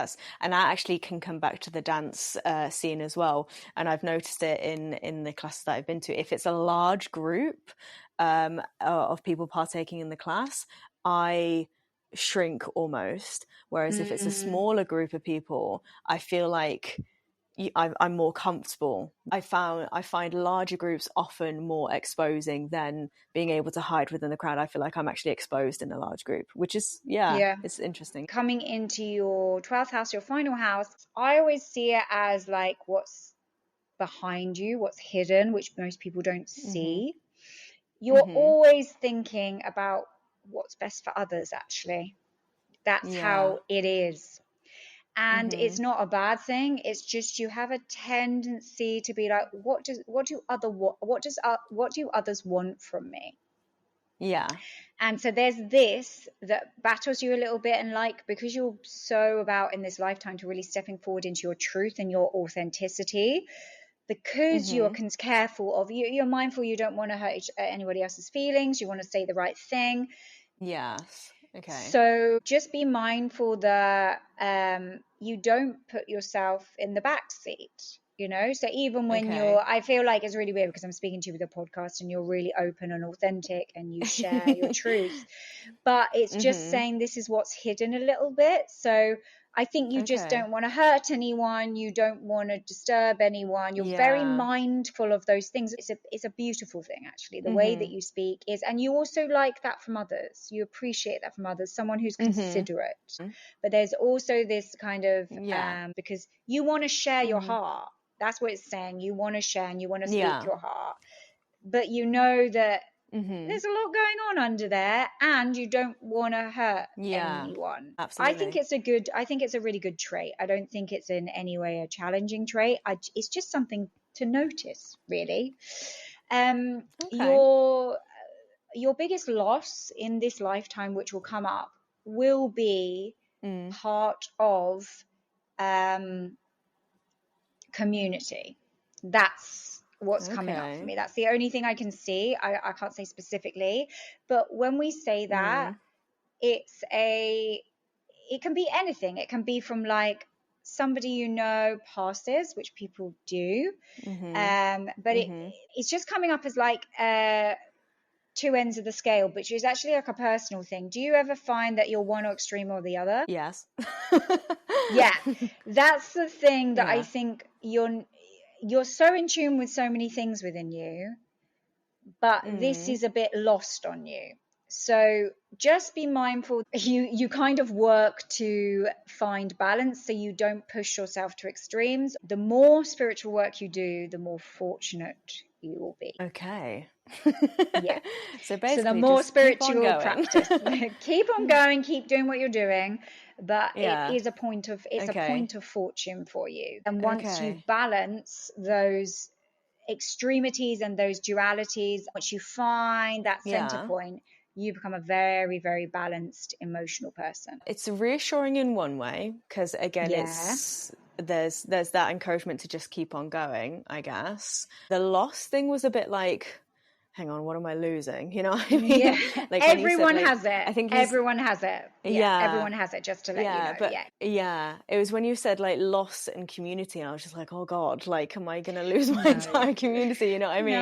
and that actually can come back to the dance scene as well. And I've noticed it in the classes that I've been to. If it's a large group of people partaking in the class, I shrink almost. Whereas if it's a smaller group of people, I feel like I'm more comfortable. I find larger groups often more exposing than being able to hide within the crowd. I feel like I'm actually exposed in a large group, which is, it's interesting. Coming into your 12th house, your final house, I always see it as like what's behind you, what's hidden, which most people don't see. You're always thinking about what's best for others, actually. That's how it is. And it's not a bad thing. It's just you have a tendency to be like, what do others want from me? Yeah. And so there's this that battles you a little bit, and like, because you're so about in this lifetime to really stepping forward into your truth and your authenticity, because you're careful of you're mindful, you don't want to hurt anybody else's feelings, you want to say the right thing. Yes. Okay. So just be mindful that you don't put yourself in the back seat, you know? So even when I feel like it's really weird because I'm speaking to you with a podcast and you're really open and authentic and you share your truth, but it's just saying this is what's hidden a little bit. So I think you just don't want to hurt anyone. You don't want to disturb anyone. You're very mindful of those things. It's a beautiful thing, actually, the way that you speak is, and you also like that from others. You appreciate that from others, someone who's considerate. But there's also this kind of, because you want to share your heart. That's what it's saying. You want to share and you want to speak your heart. But you know that there's a lot going on under there, and you don't want to hurt anyone. Absolutely. I think it's a really good trait. I don't think it's in any way a challenging trait. It's just something to notice, really. Your biggest loss in this lifetime, which will come up, will be part of community. That's what's coming up for me. That's the only thing I can see. I can't say specifically, but when we say that, it can be anything. It can be from like somebody you know passes, which people do. But it's just coming up as like two ends of the scale, which is actually like a personal thing. Do you ever find that you're one extreme or the other? Yes. Yeah, that's the thing that I Yeah. think you're so in tune with so many things within you, but this is a bit lost on you. So just be mindful. You kind of work to find balance so you don't push yourself to extremes. The more spiritual work you do, the more fortunate you will be. Okay. Yeah. So So the basically, more just keep on spiritual going. practice, keep on going, keep doing what you're doing, but Yeah. it is a point of fortune for you. And once you Okay. balance those extremities and those dualities, once you find that center Yeah. point, you become a very, very balanced emotional person. It's reassuring in one way, because again, Yeah. there's that encouragement to just keep on going, I guess. The loss thing was a bit like, hang on, what am I losing? You know what I mean? Yeah. Like when you said, Everyone like, has it. I think Everyone has it. Yeah. Everyone has it, just to let you know. but Yeah. it was when you said like loss and community, and I was just like, oh God, like, am I gonna lose my No. entire community? You know what I mean?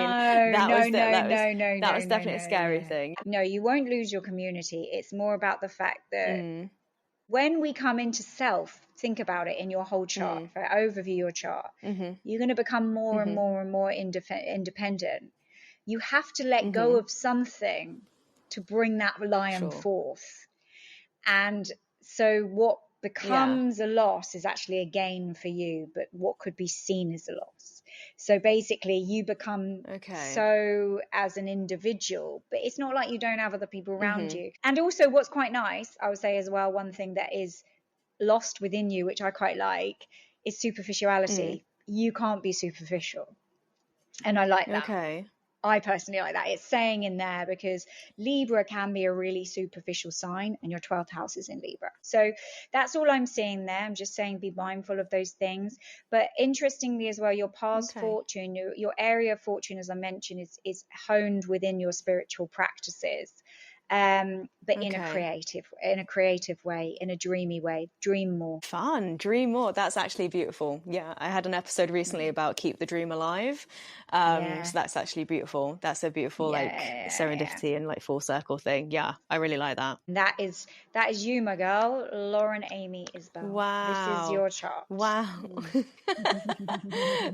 That was definitely a scary thing. No, you won't lose your community. It's more about the fact that when we come into self, think about it in your whole chart. If I overview your chart, you're going to become more and more and more independent. You have to let go of something to bring that lion forth. And so what becomes a loss is actually a gain for you, but what could be seen as a loss. So basically you become so as an individual, but it's not like you don't have other people around you. And also what's quite nice, I would say as well, one thing that is lost within you, which I quite like, is superficiality. You can't be superficial. And I like that. Okay. I personally like that. It's saying in there because Libra can be a really superficial sign, and your 12th house is in Libra. So that's all I'm saying there. I'm just saying be mindful of those things. But interestingly as well, your past fortune, your area of fortune, as I mentioned, is honed within your spiritual practices. But in a creative way, in a dreamy way. Dream more. Fun, dream more. That's actually beautiful. Yeah, I had an episode recently about keep the dream alive. So that's actually beautiful. That's a beautiful serendipity and like full circle thing. Yeah, I really like that. That is you, my girl, Lauren Amy Isbell. Wow, this is your chart. Wow.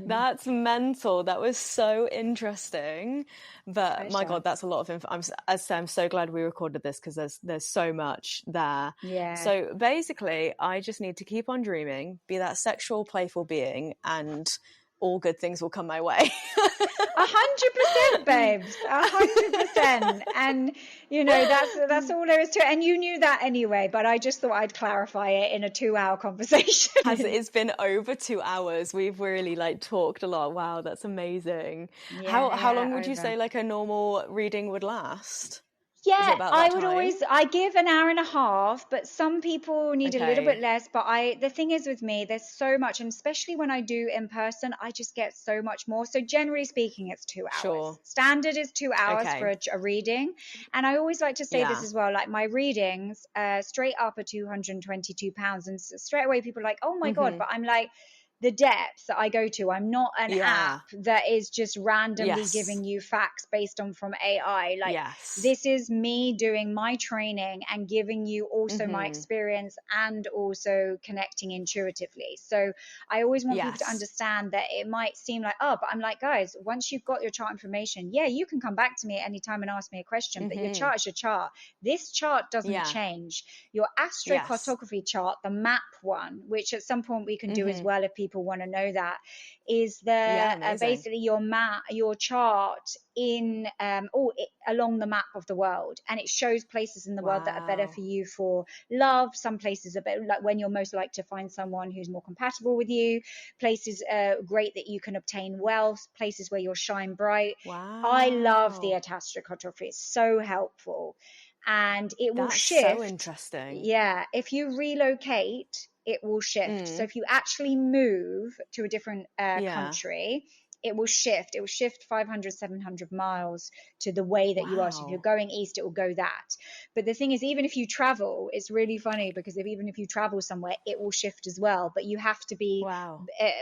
That's mental. That was so interesting. But Pleasure. my God, that's a lot of info. I'm so glad we recorded this, because there's so much there. Yeah. So basically, I just need to keep on dreaming, be that sexual, playful being, and all good things will come my way. 100%, babes. 100%. And you know, that's all there is to it. And you knew that anyway, but I just thought I'd clarify it in a 2-hour conversation. It's been over 2 hours. We've really like talked a lot. Wow, that's amazing. How long would you say like a normal reading would last? Yeah, I would I give an hour and a half, but some people need a little bit less. But the thing is with me, there's so much, and especially when I do in person, I just get so much more. So generally speaking, it's 2 hours. Sure. Standard is 2 hours for a reading. And I always like to say this as well, like my readings, straight up are £222. And straight away people are like, oh my God, but I'm like, the depth that I go to, I'm not an app that is just randomly giving you facts based on from AI. Like this is me doing my training and giving you also my experience and also connecting intuitively. So I always want people to understand that it might seem like, oh, but I'm like, guys, once you've got your chart information, you can come back to me at any time and ask me a question, but your chart is your chart. This chart doesn't change. Your astrocartography chart, the map one, which at some point we can do as well if people want to know that, is basically your map, your chart in along the map of the world, and it shows places in the world that are better for you for love. Some places are better, like when you're most likely to find someone who's more compatible with you. Places great that you can obtain wealth. Places where you'll shine bright. I love the astrocartography. It's so helpful, and it will shift. So interesting. Yeah, if you relocate, it will shift. So if you actually move to a different country, it will shift. It will shift 500, 700 miles to the way that you are. So if you're going east, it will go that. But the thing is, even if you travel, it's really funny because even if you travel somewhere, it will shift as well. But you have to be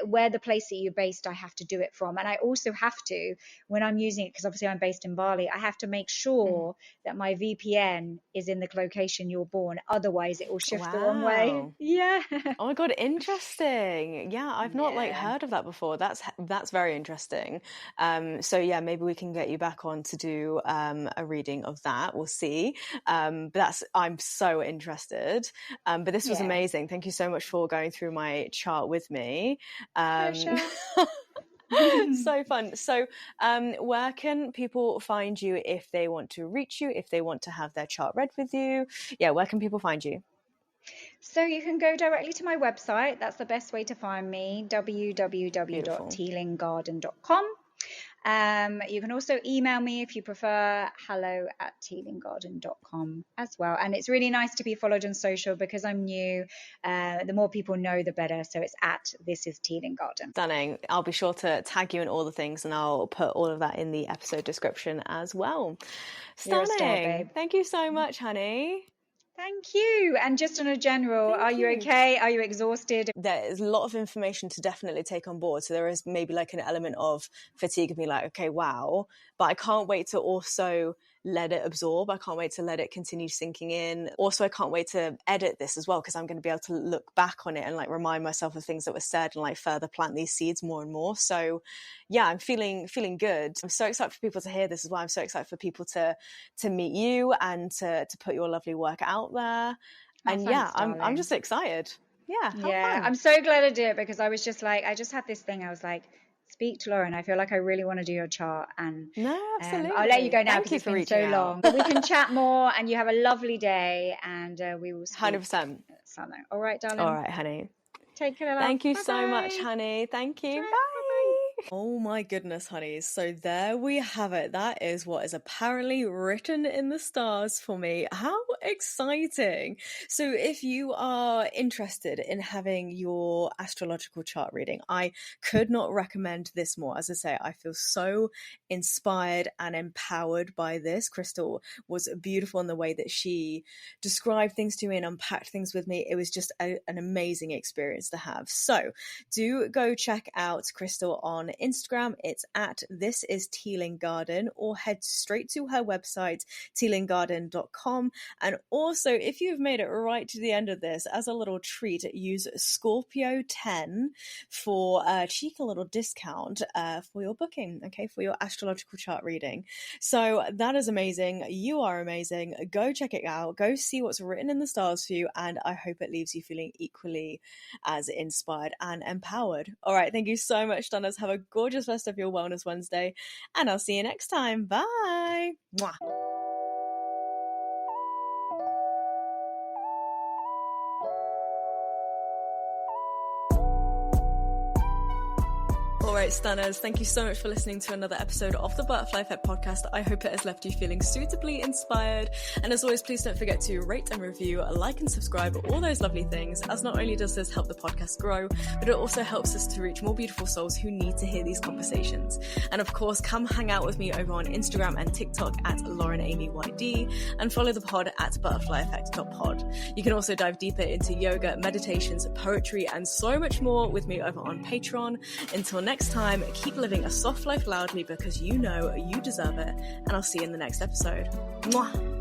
where the place that you're based, I have to do it from. And I also have to, when I'm using it, because obviously I'm based in Bali, I have to make sure that my VPN is in the location you're born. Otherwise, it will shift the wrong way. Yeah. Oh my God, interesting. Yeah, I've not like heard of that before. That's very interesting. So yeah, maybe we can get you back on to do a reading of that. We'll see. But I'm so interested. But this was amazing. Thank you so much for going through my chart with me. So fun. So where can people find you if they want to reach you, if they want to have their chart read with you? Yeah, where can people find you? So you can go directly to my website. That's the best way to find me, www.tealinggarden.com. You can also email me if you prefer, hello@tealinggarden.com as well. And it's really nice to be followed on social because I'm new. The more people know, the better. So it's @ThisIsTealingGarden. Stunning. I'll be sure to tag you in all the things and I'll put all of that in the episode description as well. Stunning. You're a star, babe. Thank you so much, honey. Thank you. And just on a general, are you okay? Are you exhausted? There is a lot of information to definitely take on board. So there is maybe like an element of fatigue and be like, okay, wow. But I can't wait to also let it absorb. I can't wait to let it continue sinking in. Also, I can't wait to edit this as well because I'm going to be able to look back on it and like remind myself of things that were said and like further plant these seeds more and more. So yeah, I'm feeling good. I'm so excited for people to hear this as well. I'm so excited for people to meet you and to put your lovely work out there. And thanks, I'm just excited. Yeah. Yeah. I'm so glad I did it because I was just like, I just had this thing. I was like, speak to Lauren. I feel like I really want to do your chart. And no, absolutely. I'll let you go now because it's been so long. But we can chat more and you have a lovely day and we will speak. 100%. All right, darling. All right, honey. Take care. Thank you so much, honey. Thank you. Bye. Oh my goodness, honeys. So there we have it. That is what is apparently written in the stars for me. How exciting. So if you are interested in having your astrological chart reading, I could not recommend this more. As I say, I feel so inspired and empowered by this. Crystal was beautiful in the way that she described things to me and unpacked things with me. It was just an amazing experience to have. So do go check out Crystal on Instagram. It's @ThisIsTealing or head straight to her website, tealinggarden.com. And also, if you've made it right to the end of this, as a little treat, use Scorpio 10 for a cheeky little discount for your booking, okay, for your astrological chart reading. So that is amazing. You are amazing. Go check it out. Go see what's written in the stars for you. And I hope it leaves you feeling equally as inspired and empowered. All right. Thank you so much, Stunners. Have a gorgeous rest of your Wellness Wednesday. And I'll see you next time. Bye. Mwah. All right, Stunners, thank you so much for listening to another episode of the Butterfly Effect podcast. I hope it has left you feeling suitably inspired. And as always, please don't forget to rate and review, like and subscribe, all those lovely things, as not only does this help the podcast grow, but it also helps us to reach more beautiful souls who need to hear these conversations. And of course, come hang out with me over on Instagram and TikTok @LaurenAmyYD and follow the pod @butterflyeffect.pod. You can also dive deeper into yoga, meditations, poetry, and so much more with me over on Patreon. Until next time, keep living a soft life loudly because you know you deserve it, and I'll see you in the next episode. Mwah!